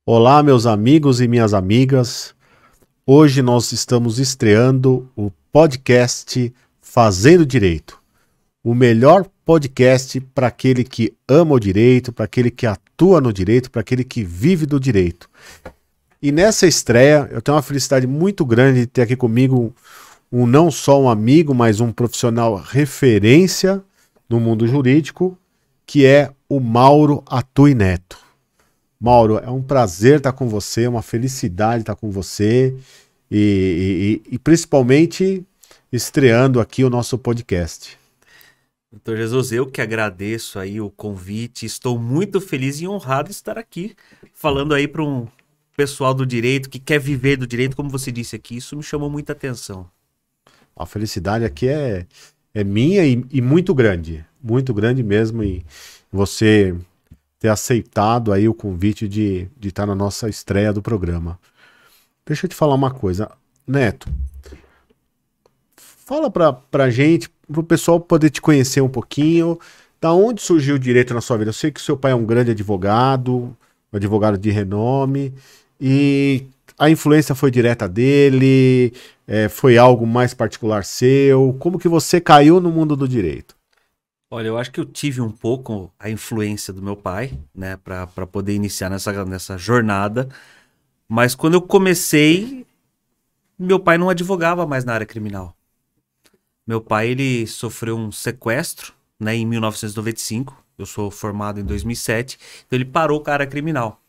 Olá, meus amigos e minhas amigas. Hoje nós estamos estreando o podcast Fazendo Direito. O melhor podcast para aquele que ama o direito, para aquele que atua no direito, para aquele que vive do direito. E nessa estreia, eu tenho uma felicidade muito grande de ter aqui comigo não só um amigo, mas um profissional referência no mundo jurídico, que é o Mauro Atui Neto. Mauro, é um prazer estar com você, uma felicidade estar com você e principalmente estreando aqui o nosso podcast. Doutor Jesus, eu que agradeço aí o convite, estou muito feliz e honrado de estar aqui falando aí para um pessoal do direito que quer viver do direito, como você disse aqui, isso me chamou muita atenção. A felicidade aqui é minha e muito grande mesmo, e você ter aceitado aí o convite de estar na nossa estreia do programa. Deixa eu te falar uma coisa, Neto. Fala pra gente, pro pessoal poder te conhecer um pouquinho, da onde surgiu o direito na sua vida. Eu sei que seu pai é um grande advogado, um advogado de renome, e a influência foi direta dele, foi algo mais particular seu. Como que você caiu no mundo do direito? Olha, eu acho que eu tive um pouco a influência do meu pai, né, para poder iniciar nessa jornada. Mas quando eu comecei, meu pai não advogava mais na área criminal. Meu pai, ele sofreu um sequestro, né, em 1995. Eu sou formado em 2007, então ele parou com a área criminal.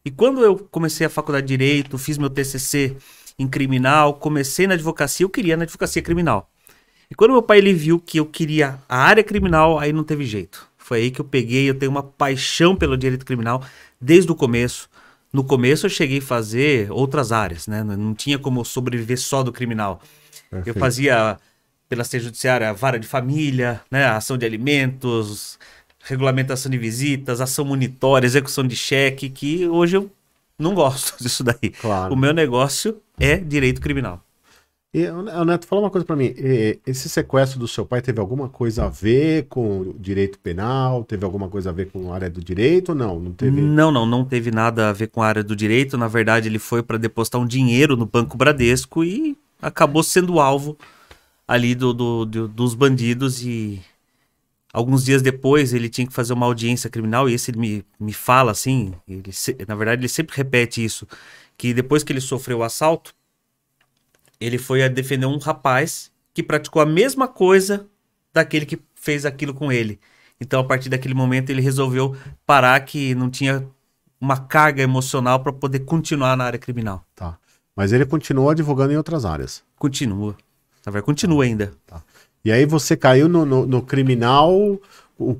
E quando eu comecei a faculdade de Direito, fiz meu TCC em criminal, comecei na advocacia, eu queria na advocacia criminal. E quando meu pai ele viu que eu queria a área criminal, aí não teve jeito. Foi aí que eu tenho uma paixão pelo direito criminal desde o começo. No começo eu cheguei a fazer outras áreas, né? Não tinha como sobreviver só do criminal. Perfeito. Eu fazia pela assistência judiciária vara de família, né? Ação de alimentos, regulamentação de visitas, ação monitória, execução de cheque, que hoje eu não gosto disso daí. Claro. O meu negócio é direito criminal. E, Neto, fala uma coisa pra mim, esse sequestro do seu pai teve alguma coisa a ver com o direito penal? Teve alguma coisa a ver com a área do direito ou não? Não teve? Não teve nada a ver com a área do direito. Na verdade, ele foi para depositar um dinheiro no Banco Bradesco e acabou sendo alvo ali dos bandidos. E alguns dias depois ele tinha que fazer uma audiência criminal, e esse ele me fala assim, na verdade ele sempre repete isso, que depois que ele sofreu o assalto, ele foi a defender um rapaz que praticou a mesma coisa daquele que fez aquilo com ele. Então, a partir daquele momento, ele resolveu parar, que não tinha uma carga emocional para poder continuar na área criminal. Tá. Mas ele continuou advogando em outras áreas? Continua. Na verdade, continua ainda. Tá. E aí você caiu no criminal.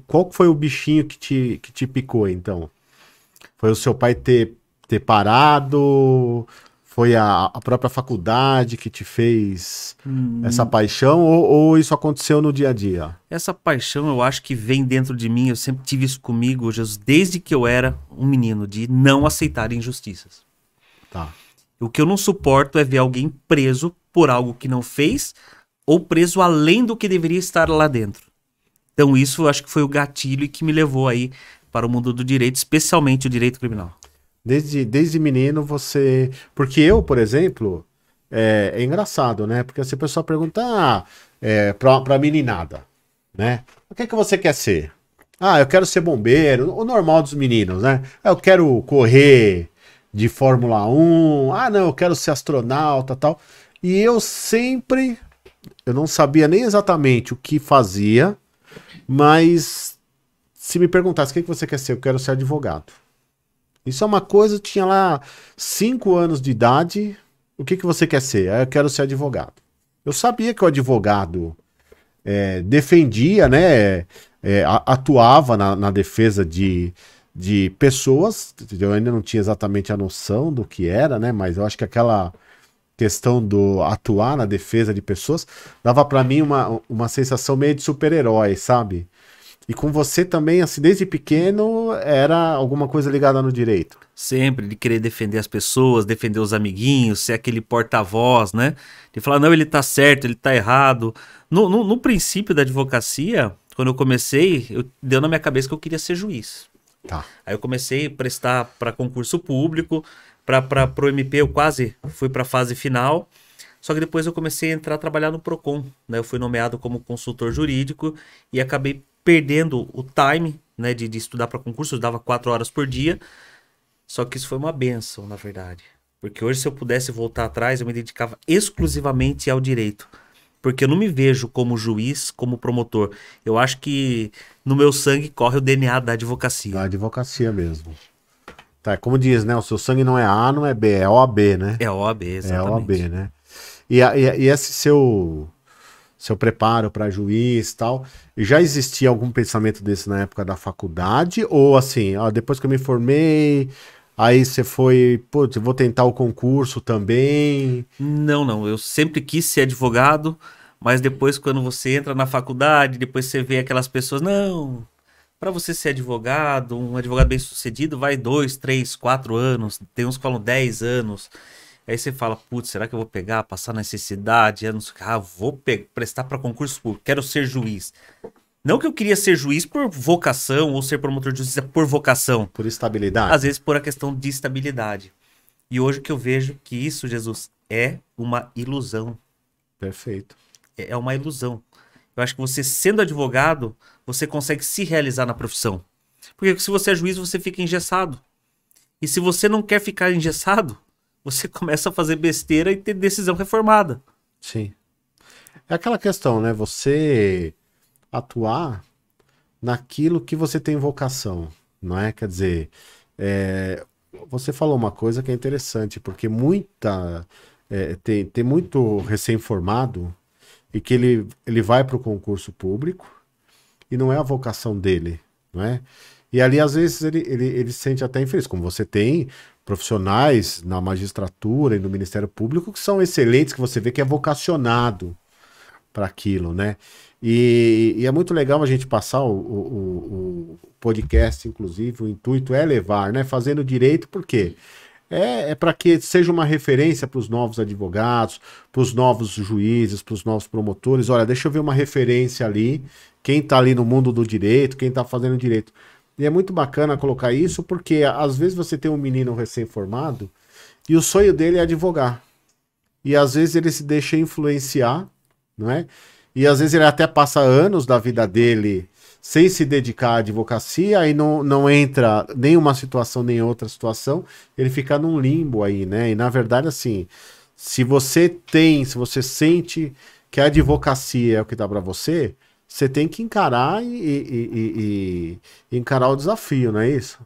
Qual foi o bichinho que te picou, então? Foi o seu pai ter parado? Foi a própria faculdade que te fez essa paixão, ou isso aconteceu no dia a dia? Essa paixão eu acho que vem dentro de mim, eu sempre tive isso comigo, Jesus, desde que eu era um menino, de não aceitar injustiças. Tá. O que eu não suporto é ver alguém preso por algo que não fez, ou preso além do que deveria estar lá dentro. Então isso eu acho que foi o gatilho que me levou aí para o mundo do direito, especialmente o direito criminal. Desde menino você... Porque eu, por exemplo, é engraçado, né? Porque se a pessoa pergunta pra meninada, né? O que você quer ser? Eu quero ser bombeiro, o normal dos meninos, né? Eu quero correr de Fórmula 1, não, eu quero ser astronauta, tal. E eu não sabia nem exatamente o que fazia, mas se me perguntasse o que você quer ser, eu quero ser advogado. Isso é uma coisa, eu tinha lá 5 anos de idade, o que você quer ser? Eu quero ser advogado. Eu sabia que o advogado defendia, né, atuava na defesa de pessoas. Eu ainda não tinha exatamente a noção do que era, né, mas eu acho que aquela questão do atuar na defesa de pessoas dava para mim uma sensação meio de super-herói, sabe? E com você também, assim, desde pequeno, era alguma coisa ligada no direito? Sempre de querer defender as pessoas, defender os amiguinhos, ser aquele porta-voz, né? De falar, não, ele tá certo, ele tá errado. No princípio da advocacia, quando eu comecei, deu na minha cabeça que eu queria ser juiz. Tá. Aí eu comecei a prestar para concurso público, para o MP eu quase fui para a fase final, só que depois eu comecei a entrar a trabalhar no Procon, né? Eu fui nomeado como consultor jurídico e acabei perdendo o time, né, de estudar para concurso, eu dava 4 horas por dia, só que isso foi uma bênção, na verdade. Porque hoje, se eu pudesse voltar atrás, eu me dedicava exclusivamente ao direito. Porque eu não me vejo como juiz, como promotor. Eu acho que no meu sangue corre o DNA da advocacia. Da advocacia mesmo. Tá, como diz, né? O seu sangue não é A, não é B, é OAB, né? É OAB, exatamente. É OAB, né? E esse seu preparo para juiz e tal, já existia algum pensamento desse na época da faculdade? Ou assim, ó, depois que eu me formei, aí você foi, putz, vou tentar o concurso também? Não. Eu sempre quis ser advogado, mas depois, quando você entra na faculdade, depois você vê aquelas pessoas, não, para você ser advogado, um advogado bem-sucedido, vai 2, 3, 4 anos, tem uns que falam 10 anos. Aí você fala, putz, será que eu vou pegar, passar necessidade? Vou prestar para concurso público, quero ser juiz. Não que eu queria ser juiz por vocação ou ser promotor de justiça por vocação. Por estabilidade? Às vezes por a questão de estabilidade. E hoje que eu vejo que isso, Jesus, é uma ilusão. Perfeito. É uma ilusão. Eu acho que você, sendo advogado, você consegue se realizar na profissão. Porque se você é juiz, você fica engessado. E se você não quer ficar engessado, você começa a fazer besteira e ter decisão reformada. Sim. É aquela questão, né? Você atuar naquilo que você tem vocação, não é? Quer dizer, você falou uma coisa que é interessante, porque tem muito recém-formado e que ele vai para o concurso público e não é a vocação dele, não é? E ali, às vezes, ele se sente até infeliz, como você tem profissionais na magistratura e no Ministério Público que são excelentes, que você vê que é vocacionado para aquilo, né? E é muito legal a gente passar o podcast, inclusive, o intuito é levar, né? Fazendo direito, por quê? É para que seja uma referência para os novos advogados, para os novos juízes, para os novos promotores. Olha, deixa eu ver uma referência ali, quem está ali no mundo do direito, quem está fazendo direito. E é muito bacana colocar isso, porque às vezes você tem um menino recém-formado e o sonho dele é advogar. E às vezes ele se deixa influenciar, não é? E às vezes ele até passa anos da vida dele sem se dedicar à advocacia, aí não entra nem uma situação nem outra situação, ele fica num limbo aí, né? E na verdade, assim, se você sente que a advocacia é o que dá para você, você tem que encarar e encarar o desafio, não é isso?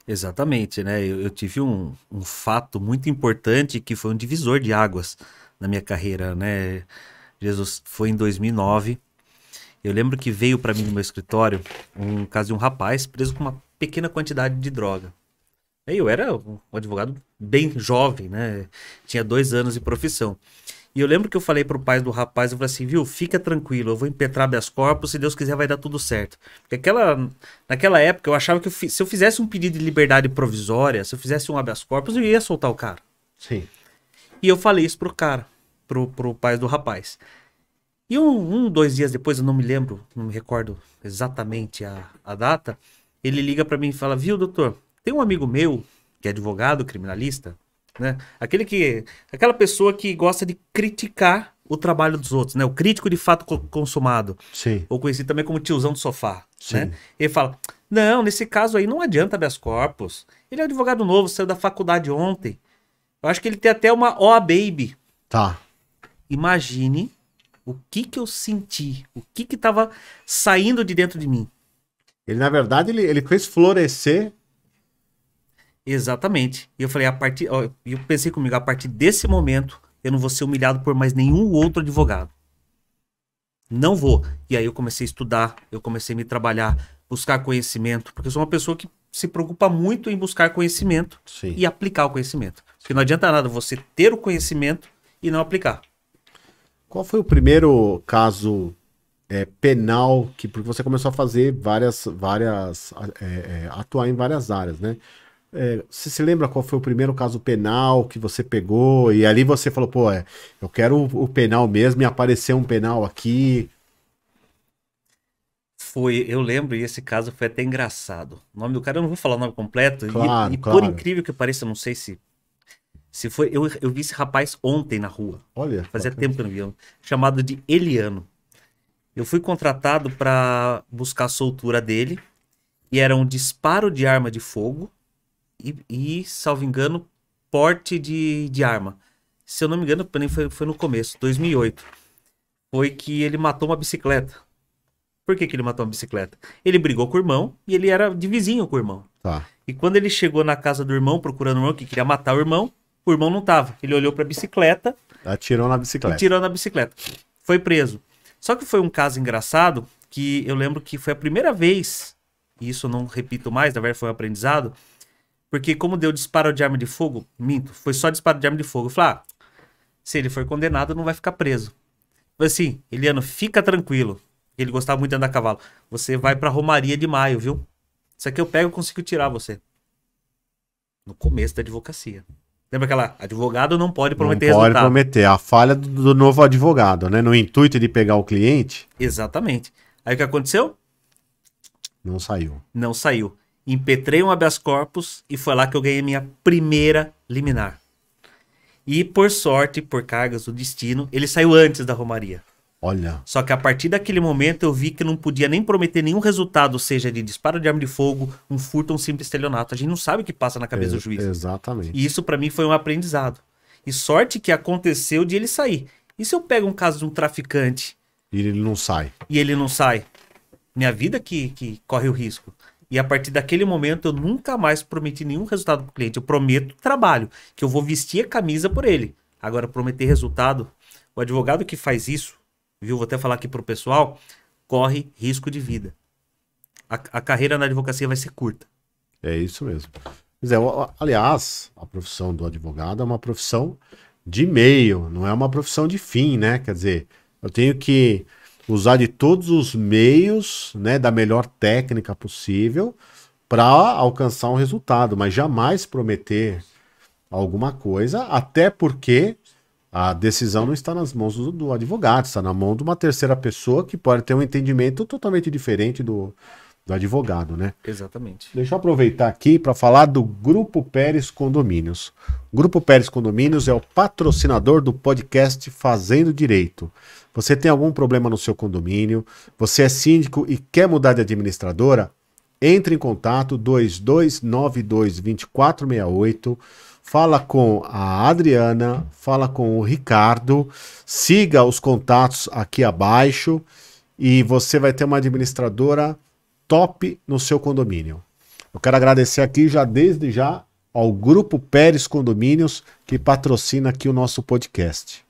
Exatamente, né? Eu tive um fato muito importante que foi um divisor de águas na minha carreira, né? Jesus, foi em 2009. Eu lembro que veio para mim no meu escritório um caso de um rapaz preso com uma pequena quantidade de droga. Eu era um advogado bem jovem, né? Tinha 2 anos de profissão. E eu lembro que eu falei pro pai do rapaz, eu falei assim, viu, fica tranquilo, eu vou impetrar habeas corpus, se Deus quiser vai dar tudo certo. Porque naquela época eu achava que se eu fizesse um pedido de liberdade provisória, se eu fizesse um habeas corpus, eu ia soltar o cara. Sim. E eu falei isso pro cara, pro pai do rapaz. E 2 dias depois, eu não me lembro, não me recordo exatamente a data, ele liga pra mim e fala, viu, doutor, tem um amigo meu, que é advogado, criminalista, né? Aquela pessoa que gosta de criticar o trabalho dos outros, né? O crítico de fato consumado. Sim. Ou conhecido também como tiozão do sofá, Sim. né? Ele fala, não, nesse caso aí não adianta habeas corpus. Ele é um advogado novo, saiu da faculdade ontem. Eu acho que ele tem até uma OAB. Tá. Imagine o que eu senti, o que tava saindo de dentro de mim. Ele, na verdade, ele fez florescer. Exatamente. E eu falei, eu pensei comigo, a partir desse momento, eu não vou ser humilhado por mais nenhum outro advogado. Não vou. E aí eu comecei a estudar, eu comecei a me trabalhar, buscar conhecimento, porque eu sou uma pessoa que se preocupa muito em buscar conhecimento. Sim. E aplicar o conhecimento. Porque não adianta nada você ter o conhecimento e não aplicar. Qual foi o primeiro caso penal, porque você começou a fazer atuar em várias áreas, né? Você se lembra qual foi o primeiro caso penal que você pegou e ali você falou, pô, eu quero o penal mesmo e apareceu um penal aqui. Eu lembro, e esse caso foi até engraçado. O nome do cara, eu não vou falar o nome completo, Claro, e por claro. incrível que pareça, eu não sei se foi. Eu vi esse rapaz ontem na rua. Olha, Fazia bacana. tempo que eu não via. Chamado de Eliano. Eu fui contratado para buscar a soltura dele. E era um disparo de arma de fogo salvo engano, porte de arma. Se eu não me engano, também foi no começo, 2008. Foi que ele matou uma bicicleta. Por que que ele matou uma bicicleta? Ele brigou com o irmão e ele era de vizinho com o irmão. Tá. E quando ele chegou na casa do irmão, procurando o irmão, que queria matar o irmão não tava. Ele olhou para a bicicleta Atirou na e bicicleta. tirou na bicicleta. Foi preso. Só que foi um caso engraçado que eu lembro que foi a primeira vez, e isso eu não repito mais, na verdade foi um aprendizado, porque como deu disparo de arma de fogo, minto, foi só disparo de arma de fogo. Eu falei, se ele for condenado, não vai ficar preso. Falei assim, Eliano, fica tranquilo. Ele gostava muito de andar a cavalo. Você vai pra Romaria de Maio, viu? Isso aqui eu pego e consigo tirar você. No começo da advocacia. Lembra aquela advogado não pode prometer Não pode resultado? prometer. A falha do novo advogado, né? No intuito de pegar o cliente, Exatamente. Aí o que aconteceu? não saiu. Não saiu. Impetrei um habeas corpus e foi lá que eu ganhei minha primeira liminar. E por sorte, por cargas do destino, ele saiu antes da Romaria. Olha. Só que a partir daquele momento eu vi que não podia nem prometer nenhum resultado, seja de disparo de arma de fogo, um furto ou um simples estelionato. A gente não sabe o que passa na cabeça do juiz. Exatamente. E isso pra mim foi um aprendizado. E sorte que aconteceu de ele sair. E se eu pego um caso de um traficante E ele não sai. e ele não sai? Minha vida que corre o risco. E a partir daquele momento eu nunca mais prometi nenhum resultado pro cliente. Eu prometo trabalho, que eu vou vestir a camisa por ele. Agora, prometer resultado, o advogado que faz isso, viu? Vou até falar aqui pro pessoal, corre risco de vida. A carreira na advocacia vai ser curta. É isso mesmo. Quer dizer, aliás, a profissão do advogado é uma profissão de meio, não é uma profissão de fim, né? Quer dizer, eu tenho que usar de todos os meios, né, da melhor técnica possível para alcançar um resultado, mas jamais prometer alguma coisa, até porque a decisão não está nas mãos do advogado, está na mão de uma terceira pessoa que pode ter um entendimento totalmente diferente do advogado, né? Exatamente. Deixa eu aproveitar aqui para falar do Grupo Pérez Condomínios. O Grupo Pérez Condomínios é o patrocinador do podcast Fazendo Direito. Você tem algum problema no seu condomínio, você é síndico e quer mudar de administradora? Entre em contato 2292-2468, fala com a Adriana, fala com o Ricardo, siga os contatos aqui abaixo e você vai ter uma administradora top no seu condomínio. Eu quero agradecer aqui desde já ao Grupo Pérez Condomínios que patrocina aqui o nosso podcast.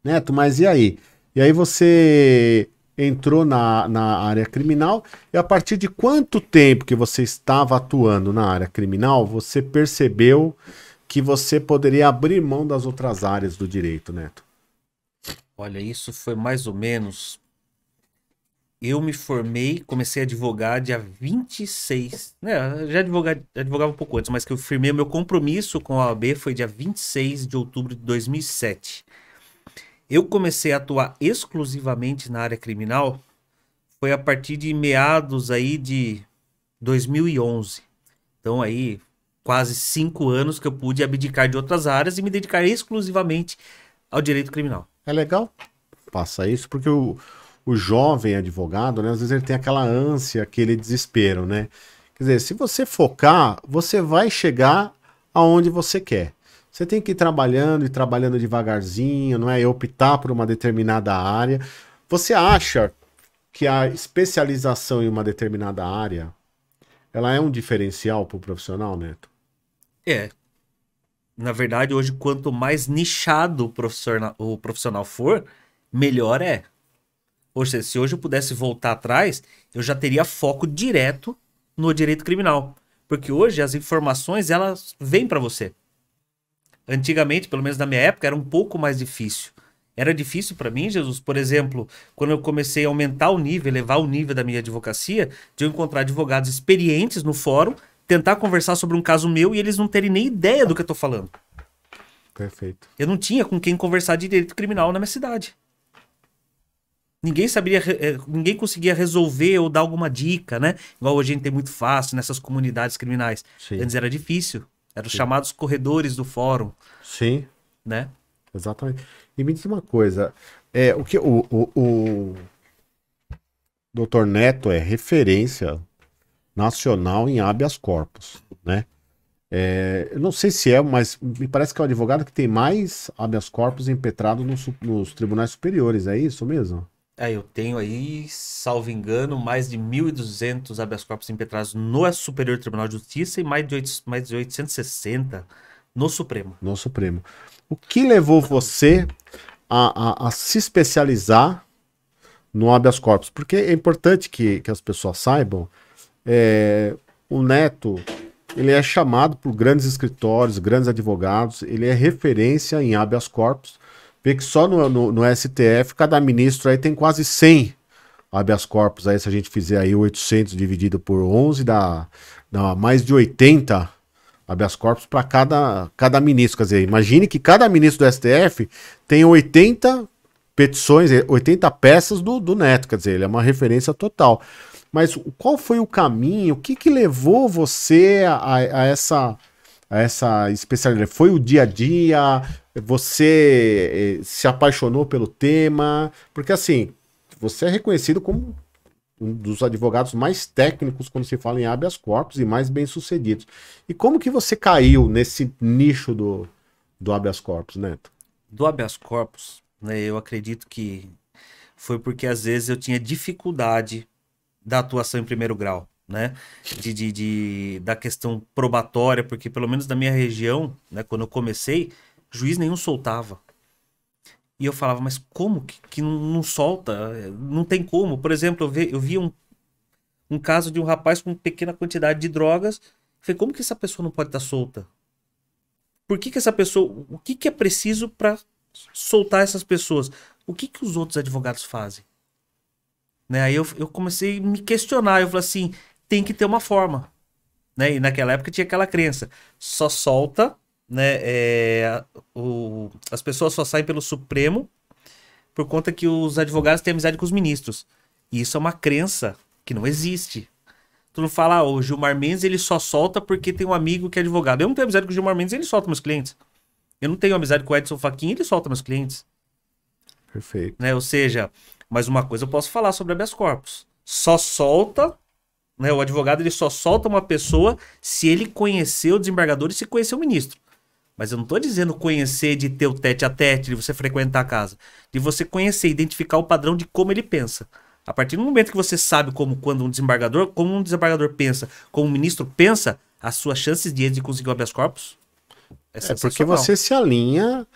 Neto, mas e aí? E aí você entrou na área criminal e a partir de quanto tempo que você estava atuando na área criminal, você percebeu que você poderia abrir mão das outras áreas do direito, Neto? Olha, isso foi mais ou menos... Eu me formei, comecei a advogar dia 26, né? Já advogava um pouco antes, mas que eu firmei o meu compromisso com a OAB foi dia 26 de outubro de 2007. Eu comecei a atuar exclusivamente na área criminal foi a partir de meados aí de 2011. Então aí quase 5 anos que eu pude abdicar de outras áreas e me dedicar exclusivamente ao direito criminal. É legal? Passa isso, porque o jovem advogado, né, às vezes ele tem aquela ânsia, aquele desespero, né? Quer dizer, se você focar, você vai chegar aonde você quer. Você tem que ir trabalhando e trabalhando devagarzinho, não é? E optar por uma determinada área. Você acha que a especialização em uma determinada área, ela é um diferencial para o profissional, Neto? É. Na verdade, hoje, quanto mais nichado o profissional for, melhor é. Ou seja, se hoje eu pudesse voltar atrás, eu já teria foco direto no direito criminal. Porque hoje as informações, elas vêm para você. Antigamente, pelo menos na minha época, era um pouco mais difícil. Era difícil para mim, Jesus, por exemplo, quando eu comecei a aumentar o nível, elevar o nível da minha advocacia, de eu encontrar advogados experientes no fórum, tentar conversar sobre um caso meu e eles não terem nem ideia do que eu tô falando. Perfeito. Eu não tinha com quem conversar de direito criminal na minha cidade. Ninguém sabia, ninguém conseguia resolver ou dar alguma dica, né? Igual hoje a gente tem muito fácil nessas comunidades criminais. Sim. Antes era difícil. Eram os chamados corredores do fórum, Sim, né? exatamente. E me diz uma coisa, o que o Dr. Neto é referência nacional em habeas corpus, né? Eu não sei se mas me parece que é o advogado que tem mais habeas corpus impetrado nos tribunais superiores, é isso mesmo? Eu tenho aí, salvo engano, mais de 1.200 habeas corpus impetrados no Superior Tribunal de Justiça e mais de 860 no Supremo. No Supremo. O que levou você a se especializar no habeas corpus? Porque é importante que as pessoas saibam, o Neto, ele é chamado por grandes escritórios, grandes advogados, ele é referência em habeas corpus. Vê que só no STF, cada ministro aí tem quase 100 habeas corpus. Aí, se a gente fizer aí 800 dividido por 11, dá mais de 80 habeas corpus para cada ministro. Quer dizer, imagine que cada ministro do STF tem 80 petições, 80 peças do Neto. Quer dizer, ele é uma referência total. Mas qual foi o caminho? O que levou você a essa especialidade? Foi o dia a dia? Você se apaixonou pelo tema? Porque assim, você é reconhecido como um dos advogados mais técnicos quando se fala em habeas corpus e mais bem-sucedidos. E como que você caiu nesse nicho do habeas corpus, Neto? Do habeas corpus, né, eu acredito que foi porque às vezes eu tinha dificuldade da atuação em primeiro grau, né? Da questão probatória, porque pelo menos na minha região, né, quando eu comecei, juiz nenhum soltava. E eu falava, mas como que não solta? Não tem como. Por exemplo, eu vi um caso de um rapaz com pequena quantidade de drogas. Falei, como que essa pessoa não pode estar solta? Por que essa pessoa... O que é preciso para soltar essas pessoas? O que os outros advogados fazem? Né? Aí eu comecei a me questionar. Eu falei assim, tem que ter uma forma. Né? E naquela época tinha aquela crença. Só solta... Né, as pessoas só saem pelo Supremo por conta que os advogados têm amizade com os ministros. E isso é uma crença que não existe. Tu não fala, o Gilmar Mendes ele só solta porque tem um amigo que é advogado. Eu não tenho amizade com o Gilmar Mendes, ele solta meus clientes. Eu não tenho amizade com o Edson Fachin, ele solta meus clientes. Perfeito. Né? Ou seja, mas uma coisa eu posso falar sobre habeas corpus. Só solta, né, o advogado ele só solta uma pessoa se ele conhecer o desembargador e se conhecer o ministro. Mas eu não estou dizendo conhecer de ter o tete a tete, de você frequentar a casa. De você conhecer, identificar o padrão de como ele pensa. A partir do momento que você sabe como um desembargador pensa, como um ministro pensa, as suas chances de conseguir o habeas corpus porque você se alinha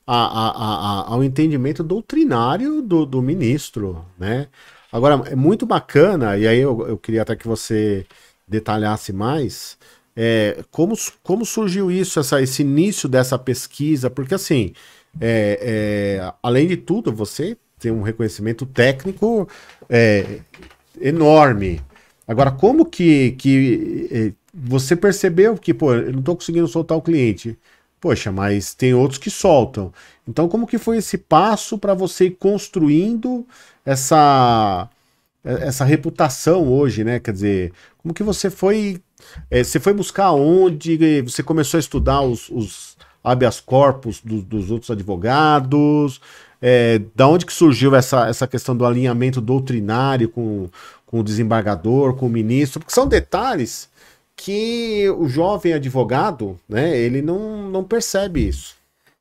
ao entendimento doutrinário do ministro, né? Agora, é muito bacana, e aí eu queria até que você detalhasse mais... como surgiu isso, esse início dessa pesquisa? Porque assim, além de tudo, você tem um reconhecimento técnico enorme. Agora, como que você percebeu que, pô, eu não estou conseguindo soltar o cliente? Poxa, mas tem outros que soltam. Então, como que foi esse passo para você ir construindo essa reputação hoje, né? Quer dizer, como que você foi buscar onde? Você começou a estudar os habeas corpus dos outros advogados? Da onde que surgiu essa questão do alinhamento doutrinário com o desembargador, com o ministro? Porque são detalhes que o jovem advogado, né, ele não percebe isso.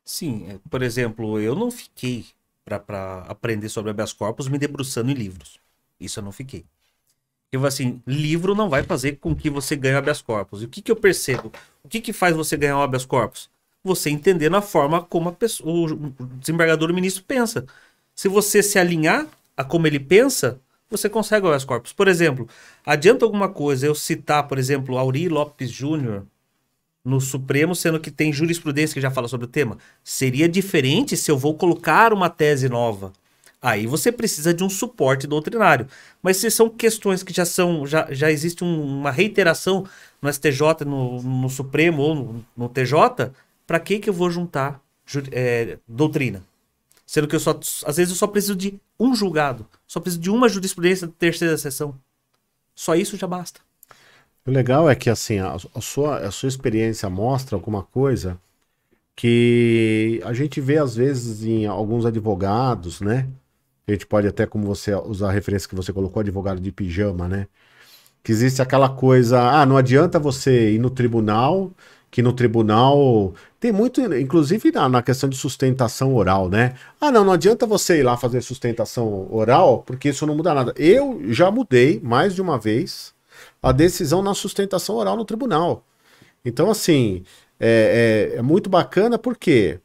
Sim, por exemplo, eu não fiquei para aprender sobre habeas corpus me debruçando em livros. Isso eu não fiquei. Eu assim, livro não vai fazer com que você ganhe habeas corpus. E o que eu percebo? O que faz você ganhar o habeas corpus? Você entender na forma como o desembargador, o ministro pensa. Se você se alinhar a como ele pensa, você consegue o habeas corpus. Por exemplo, adianta alguma coisa eu citar, por exemplo, Auri Lopes Júnior, no Supremo, sendo que tem jurisprudência que já fala sobre o tema. Seria diferente se eu vou colocar uma tese nova. Aí você precisa de um suporte doutrinário. Mas se são questões que já existe uma reiteração no STJ, no Supremo ou no TJ, para que eu vou juntar doutrina? Sendo que às vezes eu só preciso de um julgado, só preciso de uma jurisprudência de terceira sessão. Só isso já basta. O legal é que assim, a sua experiência mostra alguma coisa que a gente vê às vezes em alguns advogados, né? A gente pode até, como você usar a referência que você colocou, advogado de pijama, né? Que existe aquela coisa, não adianta você ir no tribunal, que no tribunal tem muito, inclusive na questão de sustentação oral, né? Não adianta você ir lá fazer sustentação oral, porque isso não muda nada. Eu já mudei mais de uma vez a decisão na sustentação oral no tribunal. Então, assim, é muito bacana, por quê?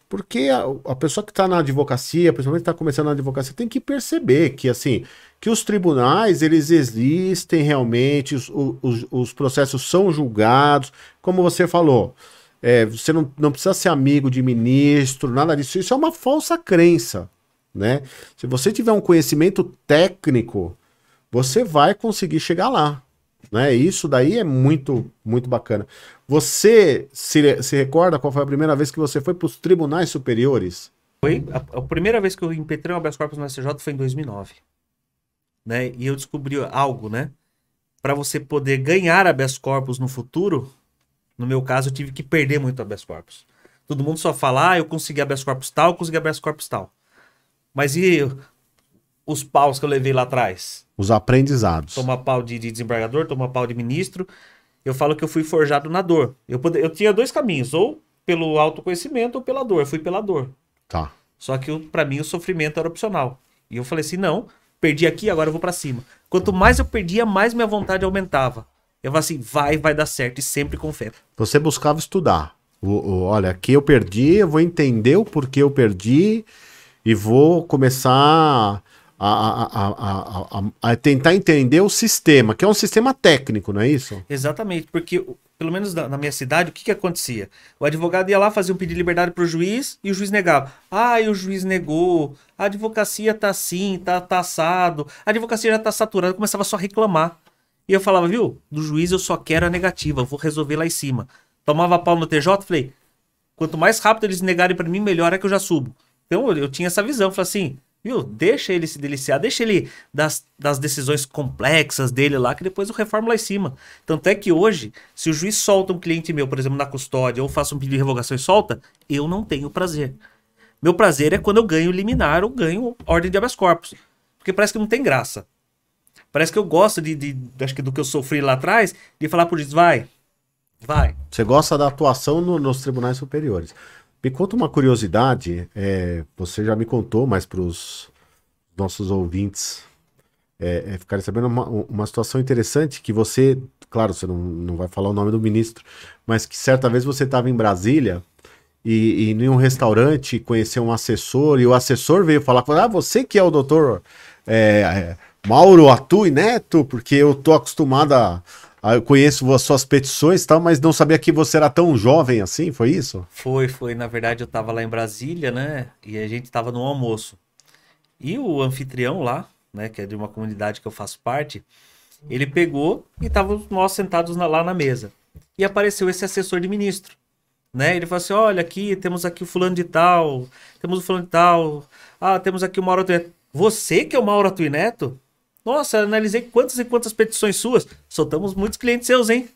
Porque a pessoa que está na advocacia, principalmente está começando na advocacia, tem que perceber que, assim, que os tribunais, eles existem realmente, os processos são julgados, como você falou, você não precisa ser amigo de ministro, nada disso, isso é uma falsa crença, né? Se você tiver um conhecimento técnico, você vai conseguir chegar lá, né? Isso daí é muito, muito bacana. Você se recorda qual foi a primeira vez que você foi para os tribunais superiores? Foi a primeira vez que eu impetrei um habeas corpus no STJ foi em 2009. Né? E eu descobri algo, né? Para você poder ganhar habeas corpus no futuro, no meu caso, eu tive que perder muito habeas corpus. Todo mundo só fala, eu consegui habeas corpus tal, eu consegui habeas corpus tal. Mas e os paus que eu levei lá atrás? Os aprendizados. Tomar pau de desembargador, tomar pau de ministro. Eu falo que eu fui forjado na dor. Eu tinha dois caminhos, ou pelo autoconhecimento ou pela dor. Eu fui pela dor. Tá. Só que para mim o sofrimento era opcional. E eu falei assim, não, perdi aqui, agora eu vou para cima. Quanto mais eu perdia, mais minha vontade aumentava. Eu falei assim, vai dar certo, e sempre com fé. Você buscava estudar. Olha, aqui eu perdi, eu vou entender o porquê eu perdi e vou começar a tentar entender o sistema, que é um sistema técnico, não é isso? Exatamente, porque pelo menos na minha cidade, o que acontecia? O advogado ia lá, fazia um pedido de liberdade para o juiz e o juiz negava. E o juiz negou, a advocacia tá assim, tá assado, a advocacia já tá saturada, eu começava só a reclamar. E eu falava, viu, do juiz eu só quero a negativa, eu vou resolver lá em cima. Tomava pau no TJ, falei, quanto mais rápido eles negarem para mim, melhor é que eu já subo. Então eu tinha essa visão, falei assim, viu, deixa ele se deliciar, deixa ele das decisões complexas dele lá, que depois eu reformo lá em cima. Tanto é que hoje, se o juiz solta um cliente meu, por exemplo, na custódia, ou faça um pedido de revogação e solta, eu não tenho prazer. Meu prazer é quando eu ganho liminar ou ganho ordem de habeas corpus. Porque parece que não tem graça. Parece que eu gosto acho que do que eu sofri lá atrás, de falar pro juiz, vai. Você gosta da atuação nos tribunais superiores. Me conta uma curiosidade, você já me contou, mas para os nossos ouvintes ficarem sabendo uma situação interessante, que você, claro, você não vai falar o nome do ministro, mas que certa vez você estava em Brasília e em um restaurante conheceu um assessor, e o assessor veio falar com você que é o doutor Mauro Atui Neto, porque eu tô acostumado eu conheço as suas petições e tal, mas não sabia que você era tão jovem assim, foi isso? Foi. Na verdade, eu tava lá em Brasília, né? E a gente tava no almoço. E o anfitrião lá, né? Que é de uma comunidade que eu faço parte, ele pegou e tava nós sentados lá na mesa. E apareceu esse assessor de ministro, né? Ele falou assim, olha, temos aqui o fulano de tal, temos o fulano de tal, temos aqui o Mauro Atui Neto. Você que é o Mauro Atui Neto? Nossa, analisei quantas e quantas petições suas. Soltamos muitos clientes seus, hein?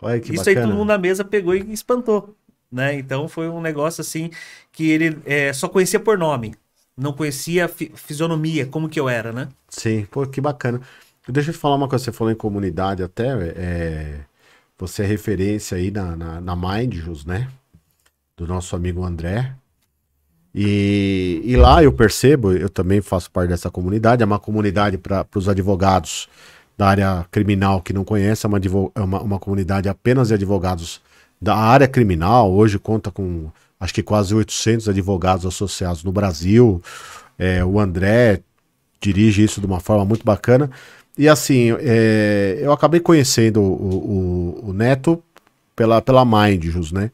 Olha que isso bacana. aí todo mundo na mesa pegou e espantou, né? Então foi um negócio assim que ele só conhecia por nome. Não conhecia a fisionomia, como que eu era, né? Sim, pô, que bacana. Deixa eu te falar uma coisa, você falou em comunidade até, você é referência aí na Mindjus, né? Do nosso amigo André. E lá eu percebo, eu também faço parte dessa comunidade, é uma comunidade para os advogados da área criminal que não conhece, é uma comunidade apenas de advogados da área criminal, hoje conta com acho que quase 800 advogados associados no Brasil, o André dirige isso de uma forma muito bacana, e assim, eu acabei conhecendo o Neto pela Mindjus, né?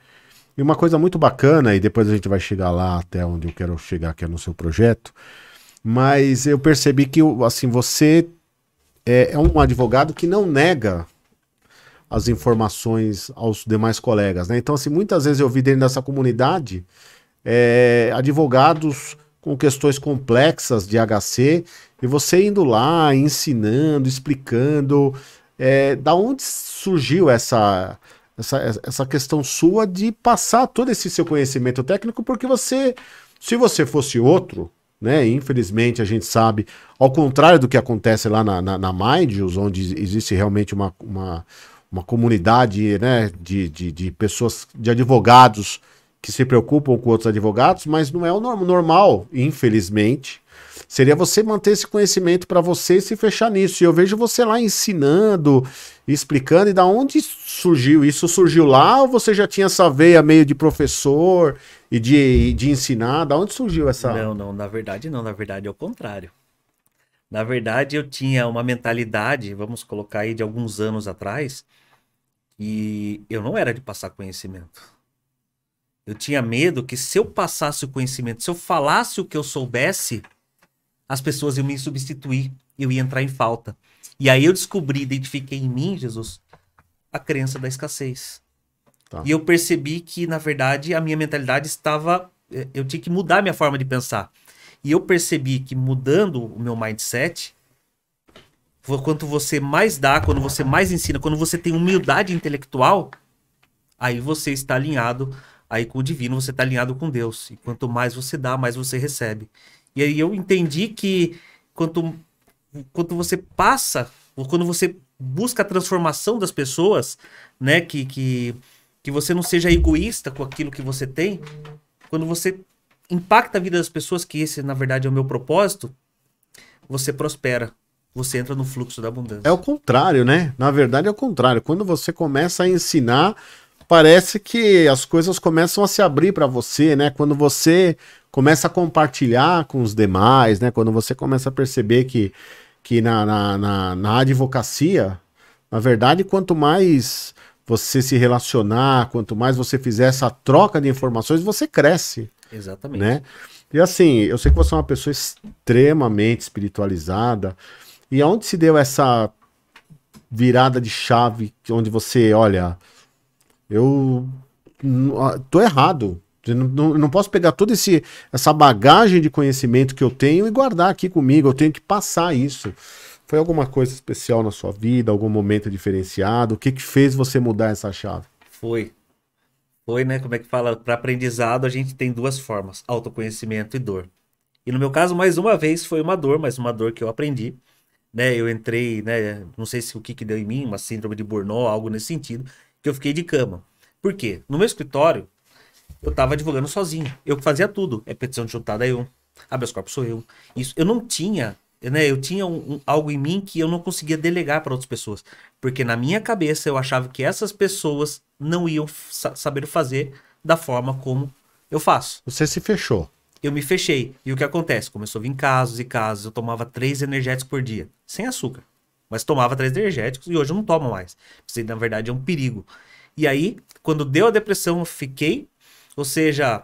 E uma coisa muito bacana, e depois a gente vai chegar lá até onde eu quero chegar, que é no seu projeto, mas eu percebi que, assim, você é um advogado que não nega as informações aos demais colegas, né? Então, assim, muitas vezes eu vi dentro dessa comunidade advogados com questões complexas de HC, e você indo lá, ensinando, explicando, da onde surgiu essa questão sua de passar todo esse seu conhecimento técnico, porque você, se você fosse outro, né, infelizmente a gente sabe, ao contrário do que acontece lá na Mindjus, onde existe realmente uma comunidade, né, de pessoas, de advogados que se preocupam com outros advogados, mas não é o normal, infelizmente. Seria você manter esse conhecimento para você e se fechar nisso. E eu vejo você lá ensinando, explicando. E da onde surgiu? Isso surgiu lá ou você já tinha essa veia meio de professor e de ensinar? Da onde surgiu essa... Não, na verdade não. Na verdade é o contrário. Na verdade eu tinha uma mentalidade, vamos colocar aí de alguns anos atrás, e eu não era de passar conhecimento. Eu tinha medo que se eu passasse o conhecimento, se eu falasse o que eu soubesse, as pessoas iam me substituir, eu ia entrar em falta. E aí eu descobri, identifiquei em mim, Jesus, a crença da escassez. Tá. E eu percebi que, na verdade, a minha mentalidade estava... Eu tinha que mudar a minha forma de pensar. E eu percebi que mudando o meu mindset, quanto você mais dá, quando você mais ensina, quando você tem humildade intelectual, aí você está alinhado aí com o divino, você está alinhado com Deus. E quanto mais você dá, mais você recebe. E aí eu entendi que quanto você passa, ou quando você busca a transformação das pessoas, né, que você não seja egoísta com aquilo que você tem, quando você impacta a vida das pessoas, que esse, na verdade, é o meu propósito, você prospera. Você entra no fluxo da abundância. É o contrário, né? Na verdade é o contrário. Quando você começa a ensinar, parece que as coisas começam a se abrir para você, né? Quando você começa a compartilhar com os demais, né? Quando você começa a perceber que na advocacia, na verdade, quanto mais você se relacionar, quanto mais você fizer essa troca de informações, você cresce. Exatamente. Né? E assim, eu sei que você é uma pessoa extremamente espiritualizada. E aonde se deu essa virada de chave, onde você, olha... Eu tô errado. Eu não posso pegar toda essa bagagem de conhecimento que eu tenho e guardar aqui comigo. Eu tenho que passar isso. Foi alguma coisa especial na sua vida? Algum momento diferenciado? O que fez você mudar essa chave? Foi, né? Como é que fala? Para aprendizado, a gente tem duas formas: autoconhecimento e dor. E no meu caso, mais uma vez, foi uma dor, mas uma dor que eu aprendi. Né? Eu entrei, né? Não sei se o que deu em mim, uma síndrome de Burnout, algo nesse sentido, que eu fiquei de cama. Por quê? No meu escritório, eu tava advogando sozinho. Eu que fazia tudo. É petição de juntada eu. Habeas corpus sou eu. Isso, eu não tinha, né? Eu tinha algo em mim que eu não conseguia delegar para outras pessoas. Porque na minha cabeça eu achava que essas pessoas não iam saber fazer da forma como eu faço. Você se fechou. Eu me fechei. E o que acontece? Começou a vir casos e casos. Eu tomava 3 energéticos por dia. Sem açúcar. Mas tomava 3 energéticos e hoje eu não tomo mais. Isso, na verdade, é um perigo. E aí, quando deu a depressão, eu fiquei, ou seja,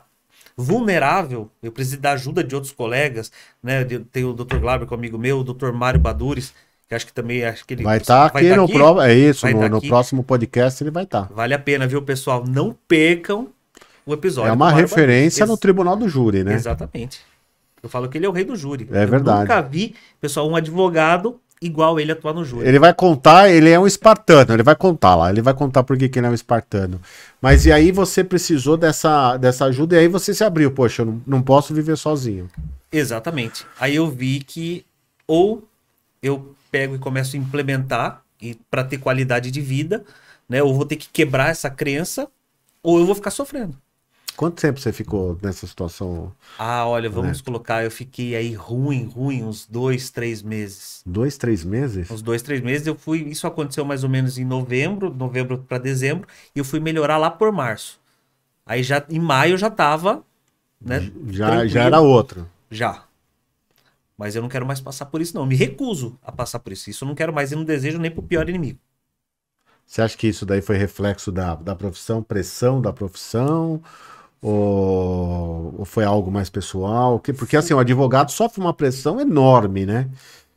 vulnerável. Eu precisei da ajuda de outros colegas, né? Tem o Dr. Glauber, que é um amigo meu, o Dr. Mário Badures, que acho que também ele vai estar aqui no próximo. É isso, no próximo podcast ele vai estar. Vale a pena, viu, pessoal? Não percam o episódio. É uma referência no Tribunal do Júri, né? Exatamente. Eu falo que ele é o rei do júri. É verdade. Eu nunca vi, pessoal, um advogado igual ele atuar no júri. Ele vai contar, ele é um espartano, ele vai contar lá, ele vai contar por que ele é um espartano. Mas e aí você precisou dessa ajuda e aí você se abriu, poxa, eu não posso viver sozinho. Exatamente. Aí eu vi que ou eu pego e começo a implementar e para ter qualidade de vida, né? Ou vou ter que quebrar essa crença, ou eu vou ficar sofrendo. Quanto tempo você ficou nessa situação? Ah, olha, vamos colocar, eu fiquei aí ruim, uns 2, 3 meses. 2, 3 meses? Uns 2, 3 meses, isso aconteceu mais ou menos em novembro para dezembro, e eu fui melhorar lá por março. Aí já, em maio eu já tava, né? Já era outro. Já. Mas eu não quero mais passar por isso, não. Eu me recuso a passar por isso. Isso eu não quero mais e não desejo nem pro pior inimigo. Você acha que isso daí foi reflexo da profissão, pressão da profissão? Ou foi algo mais pessoal? Porque assim, o advogado sofre uma pressão enorme, né?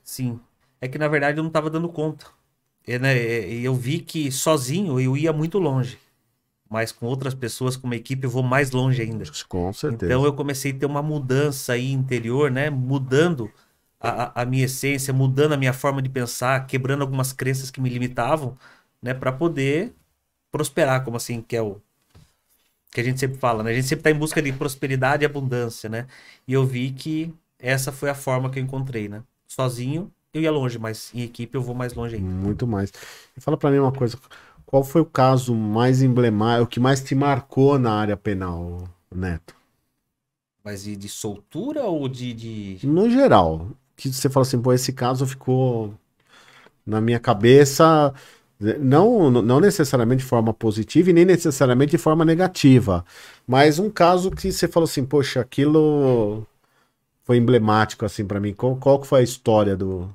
Sim. É que na verdade eu não estava dando conta. Eu vi que sozinho eu ia muito longe. Mas com outras pessoas, com uma equipe, eu vou mais longe ainda. Com Então certeza. eu comecei a ter uma mudança aí interior, né? Mudando a minha essência, mudando a minha forma de pensar, quebrando algumas crenças que me limitavam, né? Para poder prosperar, como assim, que é o que a gente sempre fala, né? A gente sempre está em busca de prosperidade e abundância, né? E eu vi que essa foi a forma que eu encontrei, né? Sozinho eu ia longe, mas em equipe eu vou mais longe ainda. Muito mais. E fala pra mim uma coisa, qual foi o caso mais emblemático, o que mais te marcou na área penal, Neto? Mas de soltura ou de... No geral, que você fala assim, pô, esse caso ficou na minha cabeça, não necessariamente de forma positiva e nem necessariamente de forma negativa, mas um caso que você falou assim, poxa, aquilo foi emblemático assim pra mim. Qual que foi a história do...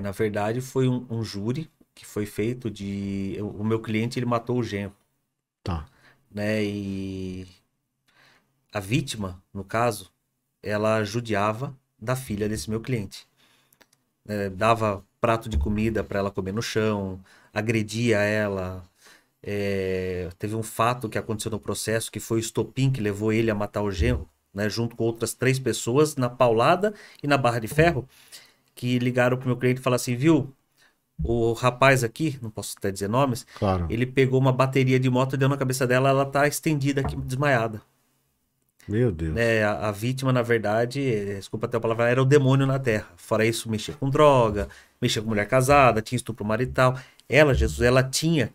Na verdade foi um júri que foi feito de... O meu cliente, ele matou o genro, Tá. né? E a vítima, no caso, ela judiava da filha desse meu cliente. Dava prato de comida para ela comer no chão, agredia ela. Teve um fato que aconteceu no processo que foi o estopim que levou ele a matar o genro, né, junto com outras 3 pessoas, na paulada e na barra de ferro, que ligaram pro meu cliente e falaram assim, viu, o rapaz aqui, não posso até dizer nomes, Claro. ele pegou uma bateria de moto, deu na cabeça dela, ela tá estendida aqui, desmaiada. Meu Deus. Né, a vítima, na verdade, desculpa até a palavra, era o demônio na terra. Fora isso, mexia com droga, mexia com mulher casada, tinha estupro marital. Ela, Jesus, ela tinha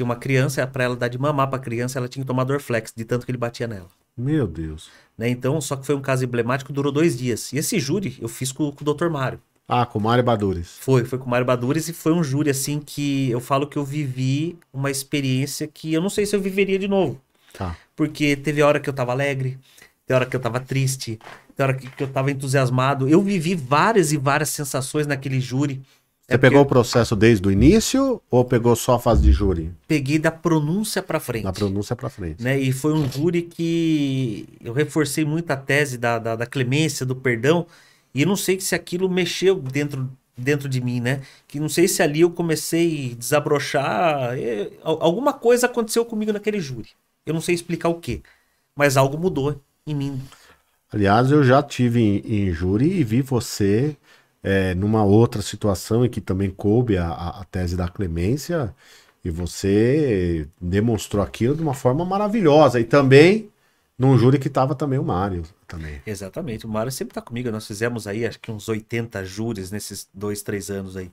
uma criança, para ela dar de mamar para a criança, ela tinha que tomar Dorflex, de tanto que ele batia nela. Meu Deus. Né? Então, só que foi um caso emblemático, durou 2 dias. E esse júri eu fiz com o Dr. Mário. Ah, com Mário Badures. Foi com o Mário Badures e foi um júri, assim, que eu falo que eu vivi uma experiência que eu não sei se eu viveria de novo. Tá. Porque teve hora que eu tava alegre, teve hora que eu tava triste, teve hora que eu tava entusiasmado. Eu vivi várias e várias sensações naquele júri. Você Porque pegou o processo desde o início ou pegou só a fase de júri? peguei da pronúncia pra frente. Na pronúncia pra frente. Né? E foi um júri que eu reforcei muito a tese da clemência, do perdão, e eu não sei se aquilo mexeu dentro de mim, né? Que não sei se ali eu comecei a desabrochar. Alguma coisa aconteceu comigo naquele júri. Eu não sei explicar o quê, mas algo mudou em mim. Aliás, eu já tive em júri e vi você numa outra situação em que também coube a tese da clemência e você demonstrou aquilo de uma forma maravilhosa. E também num júri que estava também o Mário. Também. Exatamente, o Mário sempre tá comigo. Nós fizemos aí, acho que uns 80 júris nesses 2, 3 anos aí.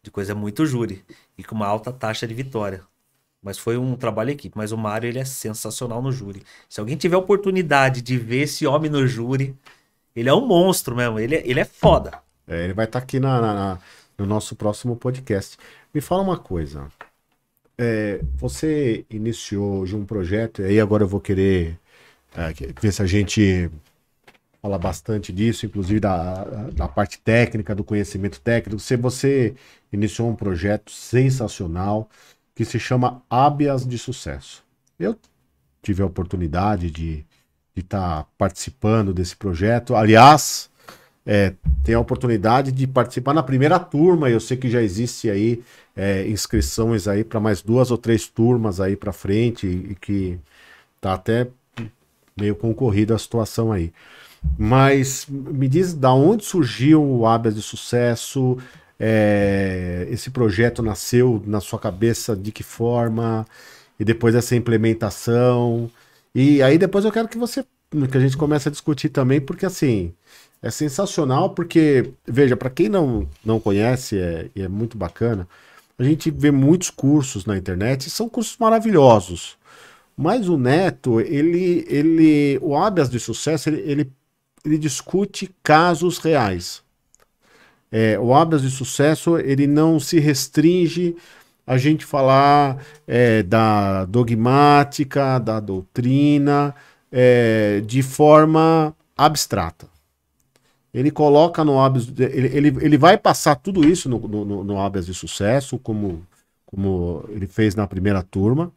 De coisa muito júri. E com uma alta taxa de vitória. Mas foi um trabalho em equipe. Mas o Mário, ele é sensacional no júri. Se alguém tiver oportunidade de ver esse homem no júri, ele é um monstro mesmo. Ele é foda. Ele vai estar aqui no nosso próximo podcast. Me fala uma coisa. Você iniciou hoje um projeto, e aí agora eu vou querer ver se a gente fala bastante disso, inclusive da parte técnica, do conhecimento técnico. Você iniciou um projeto sensacional que se chama Hábias de Sucesso. Eu tive a oportunidade de estar participando desse projeto. Aliás, tem a oportunidade de participar na primeira turma. Eu sei que já existe aí inscrições aí para mais 2 ou 3 turmas aí para frente e que tá até meio concorrida a situação aí. Mas me diz da onde surgiu o Hábias de Sucesso? Esse projeto nasceu na sua cabeça de que forma? E depois essa implementação? E aí depois eu quero que a gente comece a discutir também, porque assim, é sensacional, porque, veja, para quem não conhece, e é muito bacana, a gente vê muitos cursos na internet, e são cursos maravilhosos. Mas o Neto, o Hábias de Sucesso, ele discute casos reais. O Hábias de Sucesso, ele não se restringe a gente falar da dogmática, da doutrina, de forma abstrata. ele coloca no habeas, ele vai passar tudo isso no habeas de sucesso, como ele fez na primeira turma,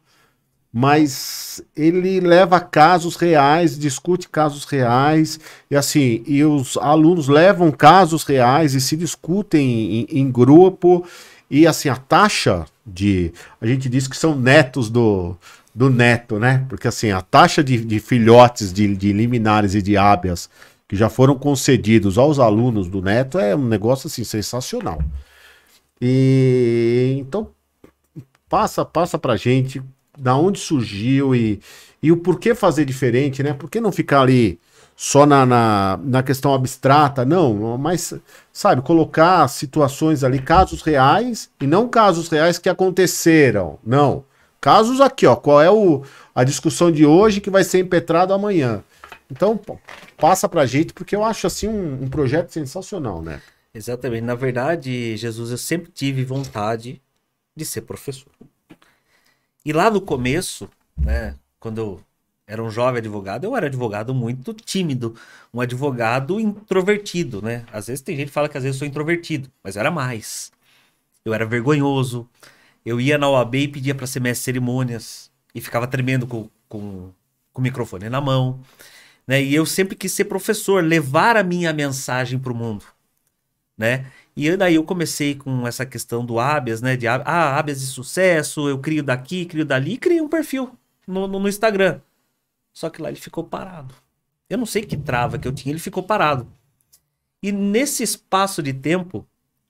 mas ele leva casos reais, discute casos reais, e assim, e os alunos levam casos reais e se discutem em grupo, e assim, a taxa de, a gente diz que são netos do neto, né? Porque assim, a taxa de filhotes de liminares e de habeas que já foram concedidos aos alunos do neto é um negócio assim sensacional. E então passa pra gente da onde surgiu e o porquê fazer diferente, né? Por que não ficar ali só na questão abstrata? Não, mas, sabe, colocar situações ali, casos reais, e não casos reais que aconteceram. Não. Casos aqui, ó. Qual é a discussão de hoje que vai ser impetrado amanhã? Então, pô, passa pra gente, porque eu acho assim um projeto sensacional, né? Exatamente. Na verdade, Jesus, eu sempre tive vontade de ser professor. E lá no começo, né, quando eu era um jovem advogado, eu era advogado muito tímido, um advogado introvertido, né? Às vezes tem gente que fala que às vezes eu sou introvertido, mas eu era mais. Eu era vergonhoso. Eu ia na OAB e pedia para ser mestre de cerimônias e ficava tremendo com o microfone na mão, né? E eu sempre quis ser professor, levar a minha mensagem para o mundo, né? E daí eu comecei com essa questão do habeas, né? Habeas de sucesso, eu crio daqui, crio dali, e criei um perfil no Instagram. Só que lá ele ficou parado. Eu não sei que trava que eu tinha, ele ficou parado. E nesse espaço de tempo,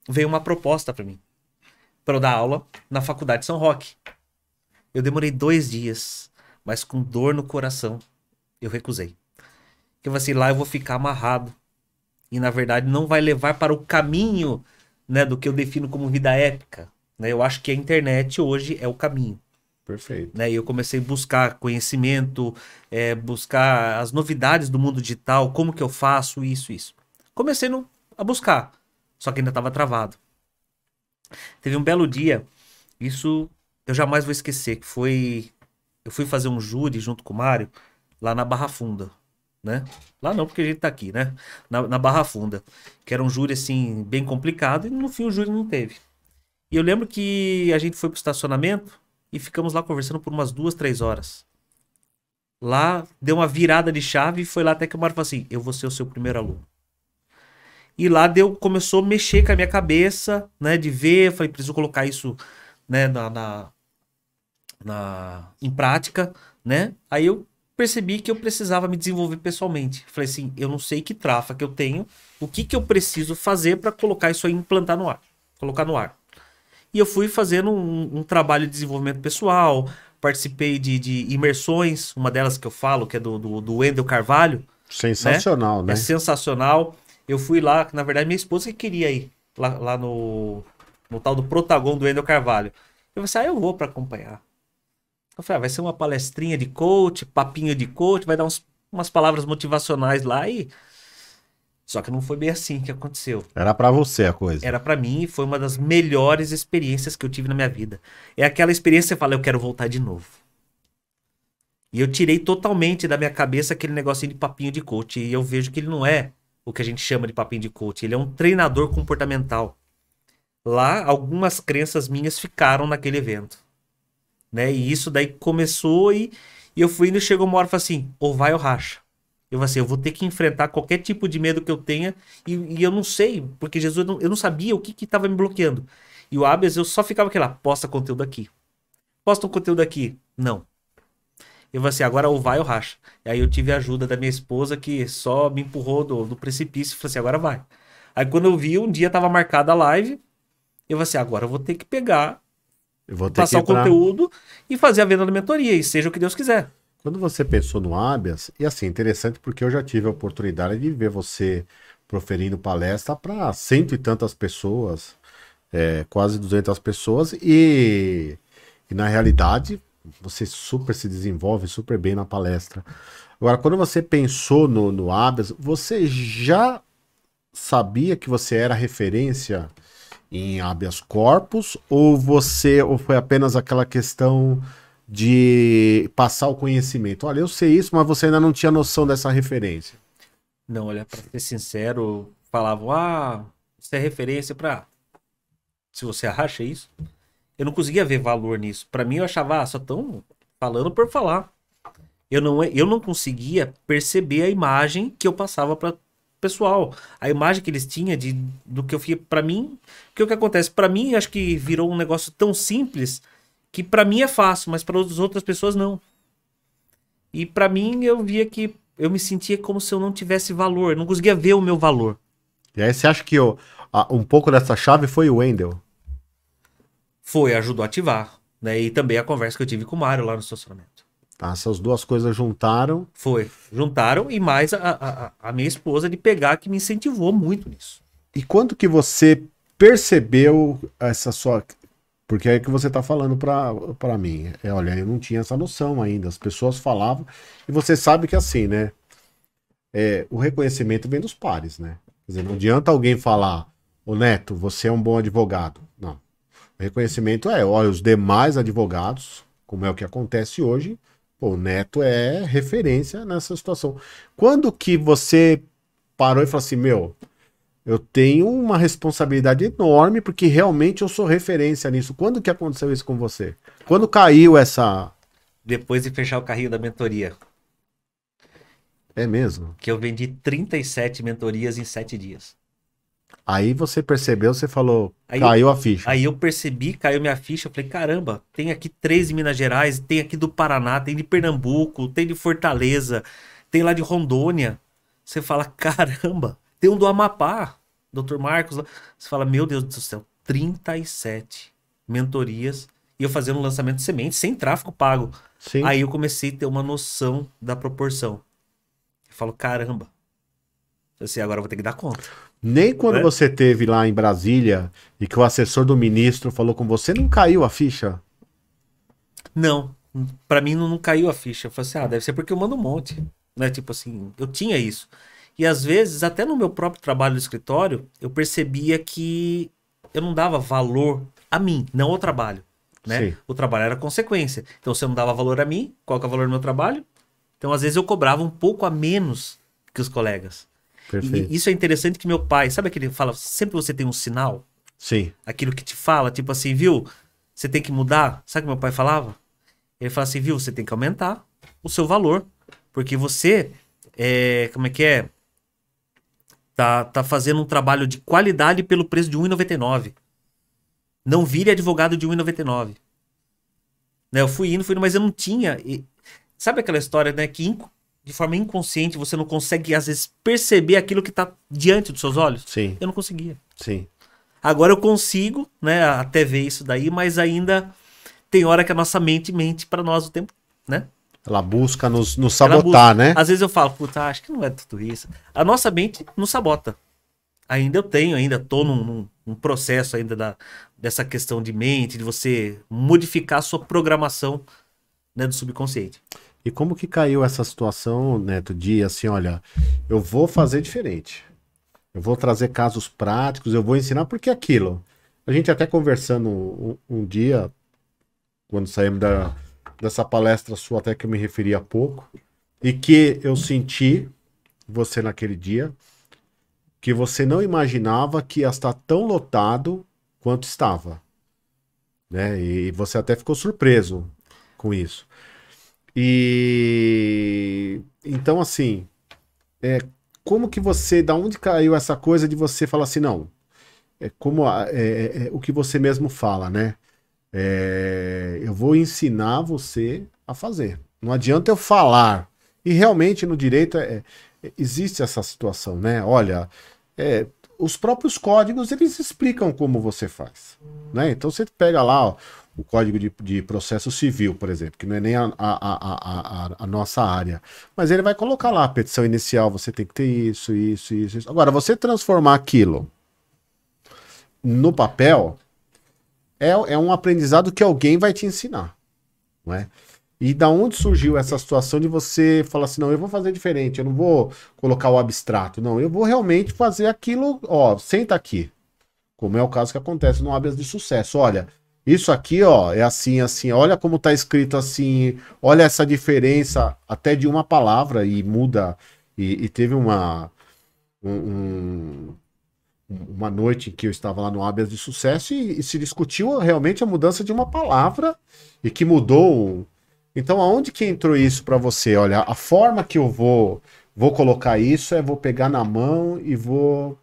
veio uma proposta para mim, para eu dar aula na Faculdade São Roque. Eu demorei 2 dias, mas com dor no coração, eu recusei. Eu falei assim, lá eu vou ficar amarrado. E na verdade não vai levar para o caminho, né, do que eu defino como vida épica, né? Eu acho que a internet hoje é o caminho. Perfeito. Né? E eu comecei a buscar conhecimento, buscar as novidades do mundo digital, como que eu faço isso. Comecei a buscar, só que ainda estava travado. Teve um belo dia, isso eu jamais vou esquecer, que foi... Eu fui fazer um júri junto com o Mário, lá na Barra Funda, né? Lá não, porque a gente tá aqui, né? Na Barra Funda, que era um júri, assim, bem complicado, e no fim o júri não teve. E eu lembro que a gente foi pro estacionamento e ficamos lá conversando por umas 2, 3 horas. Lá, deu uma virada de chave e foi lá até que o Mário falou assim, eu vou ser o seu primeiro aluno. E lá começou a mexer com a minha cabeça, né? De ver, eu falei, preciso colocar isso, né, em prática, né? Aí eu percebi que eu precisava me desenvolver pessoalmente. Falei assim, eu não sei que trafa que eu tenho, o que eu preciso fazer para colocar isso aí, implantar no ar, colocar no ar. E eu fui fazendo um trabalho de desenvolvimento pessoal, participei de imersões, uma delas que eu falo, que é do Wendel Carvalho. Sensacional, né? É sensacional. Eu fui lá, na verdade, minha esposa que queria ir lá no tal do Protagon do Wendel Carvalho. Eu falei assim, eu vou para acompanhar. Eu falei, vai ser uma palestrinha de coach, papinho de coach, vai dar umas palavras motivacionais lá e... Só que não foi bem assim que aconteceu. Era pra você a coisa. Era pra mim e foi uma das melhores experiências que eu tive na minha vida. É aquela experiência que você fala, eu quero voltar de novo. E eu tirei totalmente da minha cabeça aquele negocinho de papinho de coach. E eu vejo que ele não é o que a gente chama de papinho de coach. Ele é um treinador comportamental. Lá, algumas crenças minhas ficaram naquele evento, né? E isso daí começou e eu fui indo, chegou uma hora e falei assim, ou vai ou racha. Eu falei assim, eu vou ter que enfrentar qualquer tipo de medo que eu tenha e eu não sei, porque Jesus, eu não sabia o que estava me bloqueando. E o habeas, eu só ficava aqui lá, posta conteúdo aqui. Posta um conteúdo aqui. Não. Eu falei assim, agora ou vai ou racha. E aí eu tive a ajuda da minha esposa que só me empurrou do precipício e falou assim, agora vai. Aí quando eu vi, um dia tava marcada a live, eu falei assim, agora eu vou ter que pegar, passar o conteúdo e fazer a venda da mentoria, e seja o que Deus quiser. Quando você pensou no habeas, e assim, interessante porque eu já tive a oportunidade de ver você proferindo palestra para 100 e tantas pessoas, quase 200 pessoas, e na realidade você super se desenvolve super bem na palestra. Agora, quando você pensou no habeas, você já sabia que você era referência em habeas corpus, ou foi apenas aquela questão de passar o conhecimento? Olha, eu sei isso, mas você ainda não tinha noção dessa referência. Não, olha, para ser sincero, falavam, isso é referência pra... Se você acha isso, eu não conseguia ver valor nisso. Pra mim, eu achava, só estão falando por falar. Eu não conseguia perceber a imagem que eu passava para pessoal. A imagem que eles tinham do que eu fui para mim. Porque o que acontece? Para mim, acho que virou um negócio tão simples que para mim é fácil, mas para as outras pessoas não. E para mim, eu via que eu me sentia como se eu não tivesse valor. Eu não conseguia ver o meu valor. E aí você acha que um pouco dessa chave foi o Wendel? Foi, ajudou a ativar. Né? E também a conversa que eu tive com o Mário lá no estacionamento. Tá, essas duas coisas juntaram. Foi, juntaram e mais a minha esposa de pegar que me incentivou muito nisso. E quando que você percebeu essa sua... Porque é que você tá falando pra mim. Olha, eu não tinha essa noção ainda. As pessoas falavam. E você sabe que assim, né? O reconhecimento vem dos pares, né? Quer dizer, não adianta alguém falar, ô Neto, você é um bom advogado. Não. O reconhecimento olha, os demais advogados, como é o que acontece hoje, pô, o Neto é referência nessa situação. Quando que você parou e falou assim, meu, eu tenho uma responsabilidade enorme porque realmente eu sou referência nisso. Quando que aconteceu isso com você? Quando caiu essa... Depois de fechar o carrinho da mentoria. É mesmo? Que eu vendi 37 mentorias em 7 dias. Aí você percebeu, você falou, caiu a ficha. Aí eu percebi, caiu minha ficha, eu falei, caramba, tem aqui 3 de Minas Gerais, tem aqui do Paraná, tem de Pernambuco, tem de Fortaleza, tem lá de Rondônia. Você fala, caramba, tem um do Amapá, Dr. Marcos. Você fala, meu Deus do céu, 37 mentorias e eu fazendo um lançamento de semente sem tráfego pago. Sim. Aí eu comecei a ter uma noção da proporção. Eu falo, caramba, assim, agora eu vou ter que dar conta. Nem quando você teve lá em Brasília e que o assessor do ministro falou com você, não caiu a ficha? Não, pra mim não caiu a ficha. Eu falei assim, deve ser porque eu mando um monte. Né? Tipo assim, eu tinha isso. E às vezes, até no meu próprio trabalho no escritório, eu percebia que eu não dava valor a mim, não ao trabalho. Né? Sim. O trabalho era consequência. Então, se eu não dava valor a mim, qual que é o valor do meu trabalho? Então, às vezes, eu cobrava um pouco a menos que os colegas. Perfeito. E isso é interessante que meu pai, sabe aquele que fala, sempre você tem um sinal? Sim. Aquilo que te fala, tipo assim, viu? Você tem que mudar. Sabe o que meu pai falava? Ele fala assim, viu? Você tem que aumentar o seu valor. Porque você, como é que é? Tá fazendo um trabalho de qualidade pelo preço de R$1,99. Não vire advogado de R$1,99. Né? Eu fui indo, mas eu não tinha... Sabe aquela história, né? Que de forma inconsciente você não consegue, às vezes, perceber aquilo que tá diante dos seus olhos? Sim. Eu não conseguia. Sim. Agora eu consigo, né? Até ver isso daí, mas ainda tem hora que a nossa mente para nós o tempo, né? Ela busca nos sabotar, né? Às vezes eu falo, puta, acho que não é tudo isso. A nossa mente nos sabota. Ainda tô num processo ainda dessa questão de mente, de você modificar a sua programação, né, do subconsciente. E como que caiu essa situação, Neto, de assim, olha, eu vou fazer diferente. Eu vou trazer casos práticos, eu vou ensinar, porque aquilo. A gente até conversando um dia, quando saímos dessa palestra sua, até que eu me referi há pouco, e que eu senti você naquele dia, que você não imaginava que ia estar tão lotado quanto estava. Né? E você até ficou surpreso com isso. E então, assim, como que você, da onde caiu essa coisa de você falar assim, não, o que você mesmo fala, né? Eu vou ensinar você a fazer. Não adianta eu falar. E realmente no direito existe essa situação, né? Olha, os próprios códigos, eles explicam como você faz. Né? Então você pega lá, ó, o Código de Processo Civil, por exemplo, que não é nem a nossa área. Mas ele vai colocar lá, a petição inicial, você tem que ter isso. Agora, você transformar aquilo no papel é um aprendizado que alguém vai te ensinar. Não é? E da onde surgiu essa situação de você falar assim, não, eu vou fazer diferente, eu não vou colocar o abstrato, não, eu vou realmente fazer aquilo, ó, senta aqui. Como é o caso que acontece no habeas de sucesso. Olha, isso aqui, ó, é assim, assim, olha como tá escrito assim, olha essa diferença até de uma palavra e muda, e teve uma noite em que eu estava lá no Habeas de Sucesso e se discutiu realmente a mudança de uma palavra e que mudou. Então, aonde que entrou isso para você? Olha, a forma que eu vou colocar isso é vou pegar na mão e vou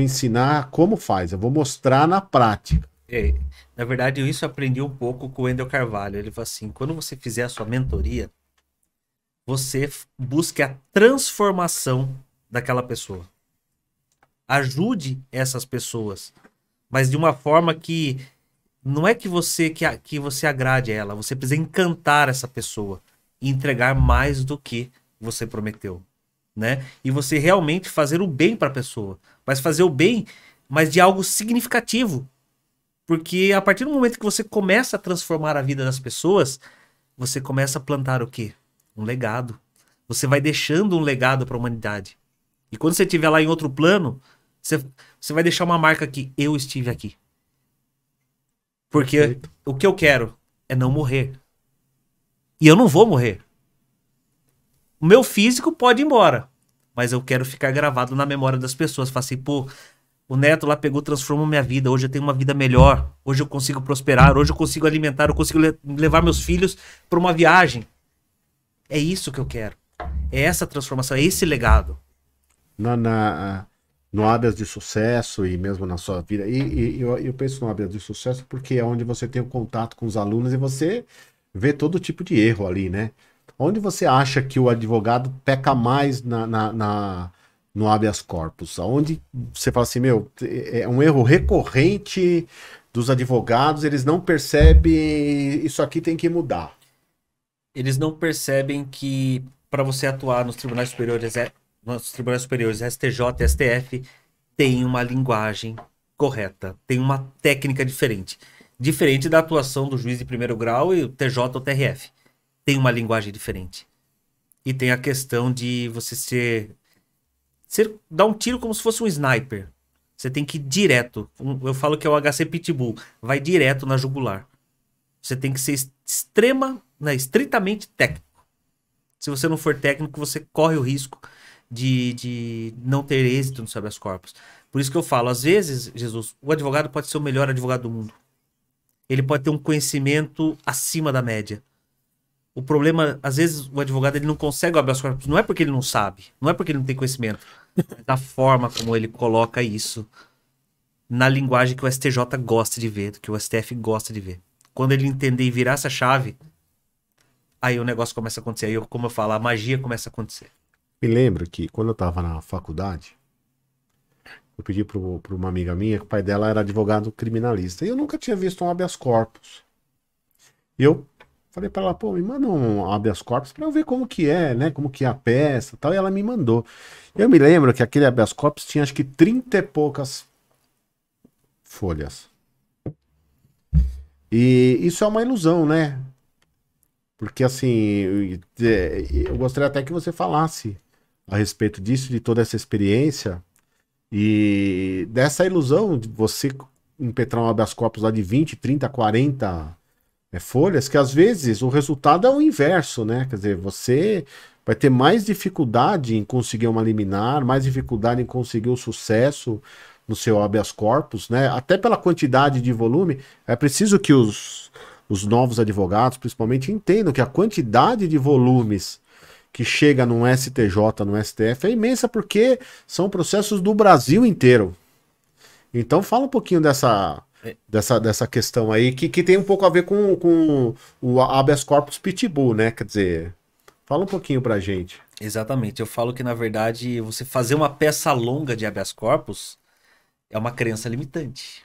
ensinar como faz. Eu vou mostrar na prática. É, na verdade, isso eu aprendi um pouco com o Wendel Carvalho. Ele falou assim: quando você fizer a sua mentoria, você busque a transformação daquela pessoa. Ajude essas pessoas, mas de uma forma que não é que você agrade ela, você precisa encantar essa pessoa e entregar mais do que você prometeu, né? E você realmente fazer o bem para a pessoa, mas fazer o bem, mas de algo significativo, porque a partir do momento que você começa a transformar a vida das pessoas, você começa a plantar o quê? Um legado. Você vai deixando um legado para a humanidade. E quando você estiver lá em outro plano, você vai deixar uma marca que eu estive aqui. Porque Perfeito. o que eu quero é não morrer. E eu não vou morrer. O meu físico pode ir embora, mas eu quero ficar gravado na memória das pessoas. Falar assim, pô, o Neto lá pegou, transformou minha vida. Hoje eu tenho uma vida melhor. Hoje eu consigo prosperar. Hoje eu consigo alimentar. Eu consigo levar meus filhos para uma viagem. É isso que eu quero. É essa transformação, é esse legado. No Habeas de Sucesso e mesmo na sua vida. E eu penso no Habeas de Sucesso porque é onde você tem o contato com os alunos e você vê todo tipo de erro ali, né? Onde você acha que o advogado peca mais no habeas corpus? Onde você fala assim, meu, é um erro recorrente dos advogados, eles não percebem, isso aqui tem que mudar. Eles não percebem que para você atuar nos tribunais superiores, STJ e STF, tem uma linguagem correta, tem uma técnica diferente. Diferente da atuação do juiz de primeiro grau e o TJ ou TRF. Tem uma linguagem diferente. E tem a questão de você dar um tiro como se fosse um sniper. Você tem que ir direto. Eu falo que é o HC Pitbull. Vai direto na jugular. Você tem que ser estritamente técnico. Se você não for técnico, você corre o risco de não ter êxito no habeas corpus. Por isso que eu falo, às vezes, Jesus, o advogado pode ser o melhor advogado do mundo. Ele pode ter um conhecimento acima da média. O problema, às vezes, o advogado ele não consegue o habeas corpus, não é porque ele não sabe, não é porque ele não tem conhecimento, mas da forma como ele coloca isso na linguagem que o STJ gosta de ver, que o STF gosta de ver. Quando ele entender e virar essa chave, aí o negócio começa a acontecer. Aí, como eu falo, a magia começa a acontecer. Me lembro que quando eu estava na faculdade, eu pedi para uma amiga minha que o pai dela era advogado criminalista. E eu nunca tinha visto um habeas corpus. E eu falei para ela, pô, me manda um habeas corpus para eu ver como que é, né? Como que é a peça e tal. E ela me mandou. Eu me lembro que aquele habeas corpus tinha acho que 30 e poucas folhas. E isso é uma ilusão, né? Porque assim, eu gostaria até que você falasse a respeito disso, de toda essa experiência e dessa ilusão de você impetrar um habeas corpus lá de 20, 30, 40 folhas, que às vezes o resultado é o inverso, né? Quer dizer, você vai ter mais dificuldade em conseguir uma liminar, mais dificuldade em conseguir o sucesso no seu habeas corpus, né? Até pela quantidade de volume, é preciso que os novos advogados, principalmente, entendam que a quantidade de volumes que chega no STJ, no STF, é imensa porque são processos do Brasil inteiro. Então fala um pouquinho dessa questão aí, que tem um pouco a ver com o habeas corpus pitbull, né? Quer dizer, fala um pouquinho pra gente. Exatamente. Eu falo que, na verdade, você fazer uma peça longa de habeas corpus é uma crença limitante.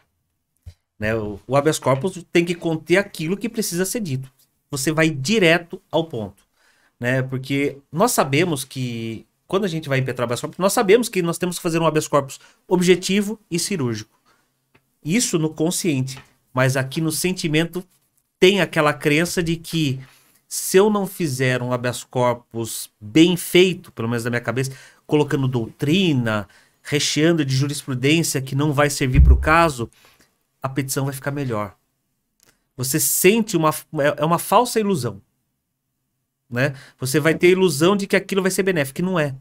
Né? O habeas corpus tem que conter aquilo que precisa ser dito. Você vai direto ao ponto. Né? Porque nós sabemos que, quando a gente vai impetrar habeas corpus, nós sabemos que nós temos que fazer um habeas corpus objetivo e cirúrgico. Isso no consciente. Mas aqui no sentimento tem aquela crença de que se eu não fizer um habeas corpus bem feito, pelo menos na minha cabeça, colocando doutrina, recheando de jurisprudência que não vai servir para o caso, a petição vai ficar melhor. Você sente uma falsa ilusão. Né? Você vai ter a ilusão de que aquilo vai ser benéfico, que não é.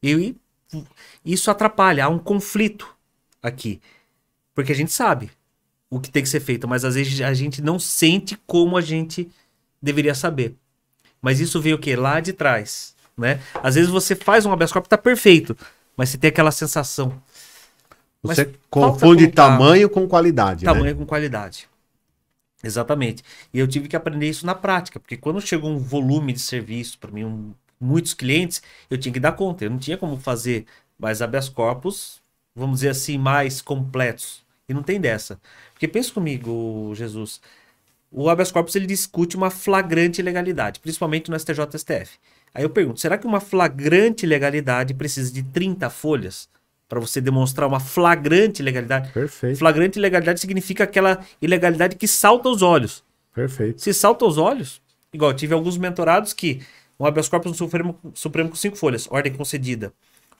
E isso atrapalha, há um conflito. aqui. Porque a gente sabe o que tem que ser feito, mas às vezes a gente não sente como a gente deveria saber. Mas isso veio o quê? Lá de trás, né? Às vezes você faz um habeas corpus, tá perfeito, mas você tem aquela sensação. Você Mas confunde falta colocar tamanho com qualidade, né? tamanho com qualidade. Exatamente. E eu tive que aprender isso na prática, porque quando chegou um volume de serviço para mim, muitos clientes, eu tinha que dar conta. Eu não tinha como fazer mais habeas corpus, vamos dizer assim, mais completos. E não tem dessa. Porque pensa comigo, Jesus, o habeas corpus ele discute uma flagrante ilegalidade, principalmente no STJ-STF. Aí eu pergunto, será que uma flagrante ilegalidade precisa de 30 folhas para você demonstrar uma flagrante ilegalidade? Perfeito, Flagrante ilegalidade significa aquela ilegalidade que salta aos olhos. perfeito. Se salta aos olhos, igual, eu tive alguns mentorados que um habeas corpus no Supremo com 5 folhas, ordem concedida.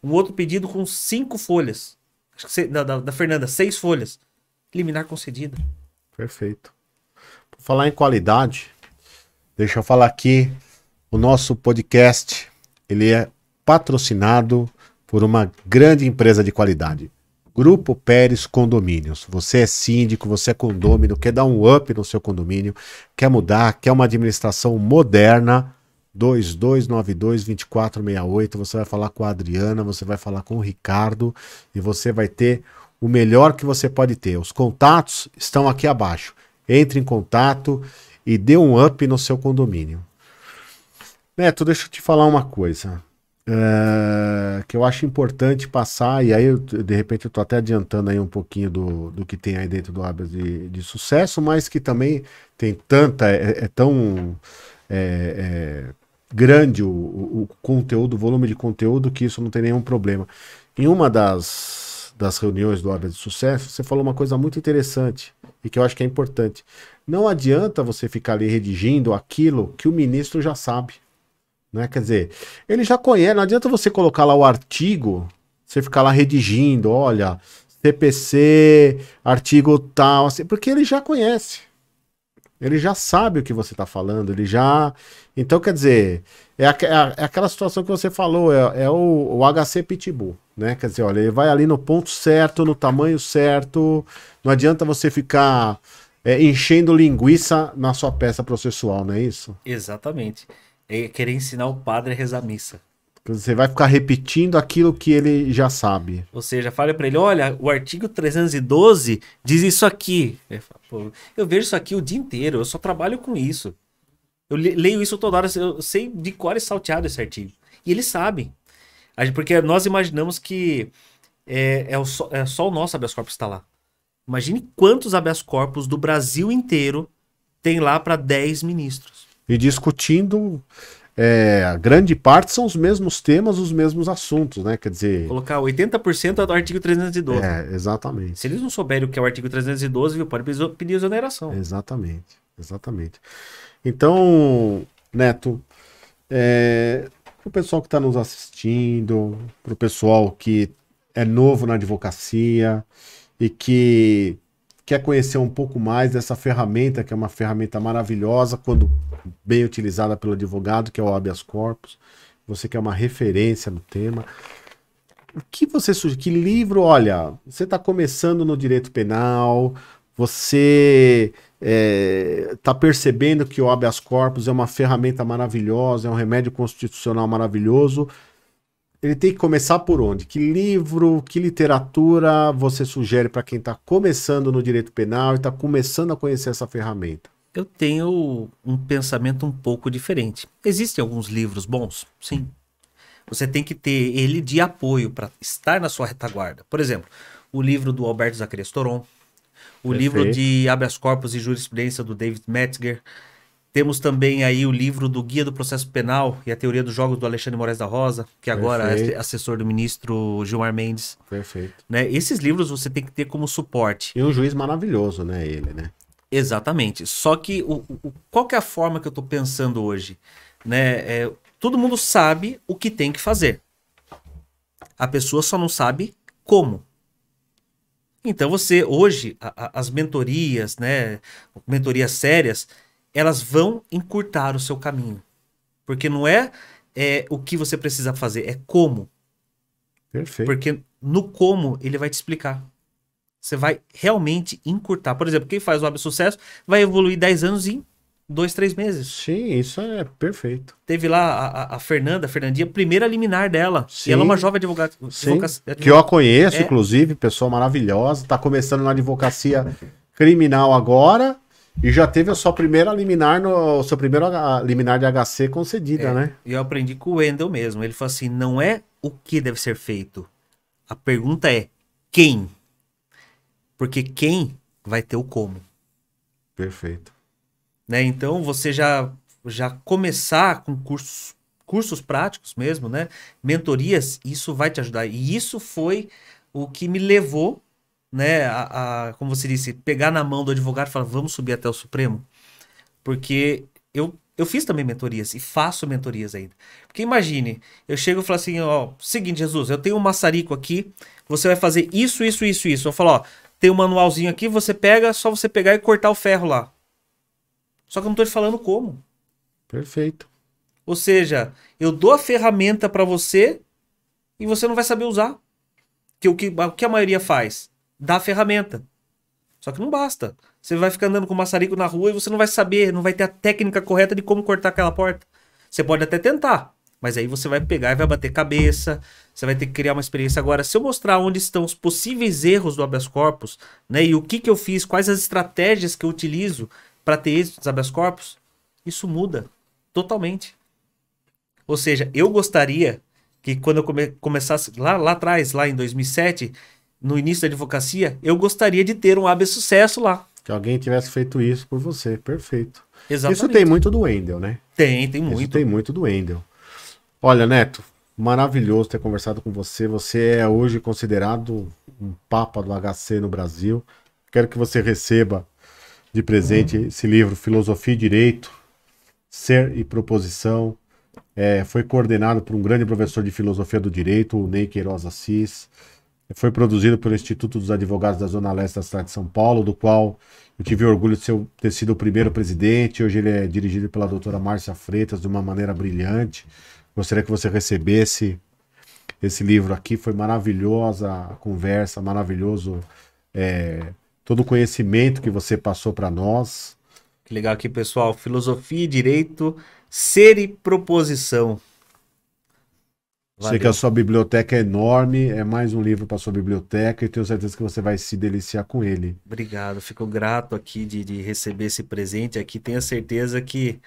Um outro pedido com 5 folhas. Acho que da Fernanda, 6 folhas. Liminar concedida. Perfeito. Por falar em qualidade, deixa eu falar aqui, o nosso podcast, ele é patrocinado por uma grande empresa de qualidade. Grupo Pérez Condomínios. Você é síndico, você é condômino, quer dar um up no seu condomínio, quer mudar, quer uma administração moderna, 2292-2468, você vai falar com a Adriana, você vai falar com o Ricardo e você vai ter o melhor que você pode ter. Os contatos estão aqui abaixo. Entre em contato e dê um up no seu condomínio. Neto, deixa eu te falar uma coisa que eu acho importante passar, e aí de repente eu tô até adiantando aí um pouquinho do que tem aí dentro do Habeas de sucesso, mas que também tem tão grande o conteúdo, o volume de conteúdo, que isso não tem nenhum problema. Em uma das reuniões do Habeas de Sucesso, você falou uma coisa muito interessante e que eu acho que é importante. Não adianta você ficar ali redigindo aquilo que o ministro já sabe. Né? Quer dizer, ele já conhece, não adianta você colocar lá o artigo, você ficar lá redigindo, olha, CPC, artigo tal, assim, porque ele já conhece. Ele já sabe o que você está falando, ele já... Então, quer dizer, é aquela situação que você falou, é o HC Pitbull, né? Quer dizer, olha, ele vai ali no ponto certo, no tamanho certo, não adianta você ficar enchendo linguiça na sua peça processual, não é isso? Exatamente. É querer ensinar o padre a rezar a missa. Você vai ficar repetindo aquilo que ele já sabe. Ou seja, fala para ele, olha, o artigo 312 diz isso aqui. Eu vejo isso aqui o dia inteiro, eu só trabalho com isso. Eu leio isso toda hora, eu sei de cor e salteado esse artigo. E eles sabem. Porque nós imaginamos que só o nosso habeas corpus está lá. Imagine quantos habeas corpus do Brasil inteiro tem lá para 10 ministros. E discutindo, a grande parte são os mesmos temas, os mesmos assuntos, né? Quer dizer... Colocar 80% do artigo 312. Exatamente. Se eles não souberem o que é o artigo 312, pode pedir exoneração. Exatamente, exatamente. Então, Neto, pro pessoal que está nos assistindo, pro pessoal que é novo na advocacia e que quer conhecer um pouco mais dessa ferramenta, que é uma ferramenta maravilhosa, quando bem utilizada pelo advogado, que é o habeas corpus, você que é uma referência no tema. O que você sugere? Que livro, olha, você está começando no direito penal, você está percebendo que o habeas corpus é uma ferramenta maravilhosa, é um remédio constitucional maravilhoso. Ele tem que começar por onde? Que livro, que literatura você sugere para quem está começando no direito penal e está começando a conhecer essa ferramenta? Eu tenho um pensamento um pouco diferente. Existem alguns livros bons? Sim. Você tem que ter ele de apoio para estar na sua retaguarda. Por exemplo, o livro do Alberto Zacarias Toron, o livro de habeas corpus e jurisprudência do David Metzger. Temos também aí o livro do Guia do Processo Penal e a Teoria dos Jogos do Alexandre Moraes da Rosa, que agora é assessor do ministro Gilmar Mendes. Perfeito. Né? Esses livros você tem que ter como suporte. E um juiz maravilhoso, né, ele, né? Exatamente. Só que qual que é a forma que eu estou pensando hoje? Né? Todo mundo sabe o que tem que fazer. A pessoa só não sabe como. Então você, hoje, as mentorias, né, mentorias sérias, elas vão encurtar o seu caminho. Porque não é o que você precisa fazer, é como. Perfeito. Porque no como ele vai te explicar. Você vai realmente encurtar. Por exemplo, quem faz o Hábito Sucesso vai evoluir 10 anos em 2, 3 meses. Sim, isso é perfeito. Teve lá a Fernandinha, primeira liminar dela. Sim. E ela é uma jovem advogada. Sim, que eu a conheço, inclusive, pessoa maravilhosa. Tá começando na advocacia criminal agora e já teve a sua primeira liminar, seu primeiro liminar de HC concedida, né? E eu aprendi com o Wendel mesmo. Ele falou assim, não é o que deve ser feito. A pergunta é quem? Porque quem vai ter o como. Perfeito. Né? Então, você já começar com cursos práticos mesmo, né? Mentorias, isso vai te ajudar. E isso foi o que me levou, né, como você disse, pegar na mão do advogado e falar, vamos subir até o Supremo. Porque eu fiz também mentorias e faço mentorias ainda. Porque imagine, eu chego e falo assim, ó, seguinte, Jesus, eu tenho um maçarico aqui, você vai fazer isso, isso, isso, isso. Eu falo, ó, tem um manualzinho aqui, você pega, só você pegar e cortar o ferro lá. Só que eu não tô te falando como. Perfeito. Ou seja, eu dou a ferramenta para você e você não vai saber usar. O que a maioria faz? Dá a ferramenta. Só que não basta. Você vai ficar andando com o maçarico na rua e você não vai saber, não vai ter a técnica correta de como cortar aquela porta. Você pode até tentar, mas aí você vai pegar e vai bater cabeça, você vai ter que criar uma experiência. Agora, se eu mostrar onde estão os possíveis erros do habeas corpus, né, e o que eu fiz, quais as estratégias que eu utilizo para ter êxito dos habeas corpus, isso muda totalmente. Ou seja, eu gostaria que quando eu começasse lá atrás, lá em 2007, no início da advocacia, eu gostaria de ter um habeas sucesso lá. Que alguém tivesse feito isso por você. Perfeito. Exatamente. Isso tem muito do Wendel, né? Tem muito. Isso tem muito do Wendel. Olha, Neto, maravilhoso ter conversado com você. Você é hoje considerado um papa do HC no Brasil. Quero que você receba de presente esse livro, Filosofia e Direito, Ser e Proposição. Foi coordenado por um grande professor de filosofia do direito, o Ney Queiroz Assis. Foi produzido pelo Instituto dos Advogados da Zona Leste da cidade de São Paulo, do qual eu tive orgulho de ter sido o primeiro presidente. Hoje ele é dirigido pela doutora Márcia Freitas de uma maneira brilhante. Gostaria que você recebesse esse livro aqui. Foi maravilhosa a conversa, maravilhoso todo o conhecimento que você passou para nós. Que legal aqui, pessoal. Filosofia e Direito, Ser e Proposição. Valeu. Sei que a sua biblioteca é enorme, é mais um livro para sua biblioteca e tenho certeza que você vai se deliciar com ele. Obrigado, fico grato aqui de receber esse presente aqui. Tenho certeza que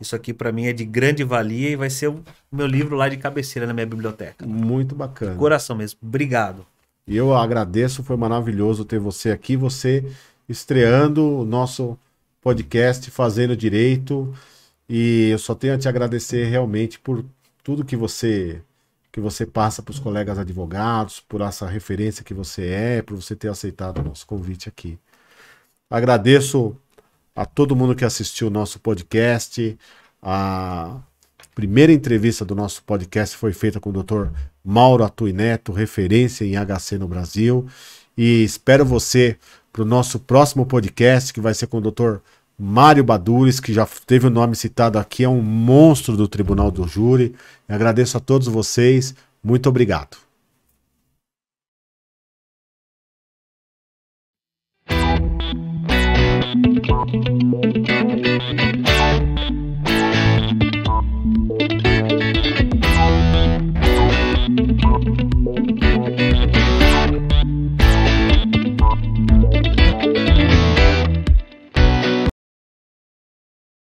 isso aqui para mim é de grande valia e vai ser o meu livro lá de cabeceira na minha biblioteca. Muito bacana. Coração mesmo. Obrigado. E eu agradeço, foi maravilhoso ter você aqui, você estreando o nosso podcast Fazendo Direito. E eu só tenho a te agradecer realmente por tudo que você passa para os colegas advogados, por essa referência que você por você ter aceitado o nosso convite aqui. Agradeço a todo mundo que assistiu o nosso podcast. A primeira entrevista do nosso podcast foi feita com o Dr. Mauro Atui Neto, referência em HC no Brasil. E espero você para o nosso próximo podcast, que vai ser com o Dr. Mário Badures, que já teve o nome citado aqui, é um monstro do Tribunal do Júri. Eu agradeço a todos vocês. Muito obrigado.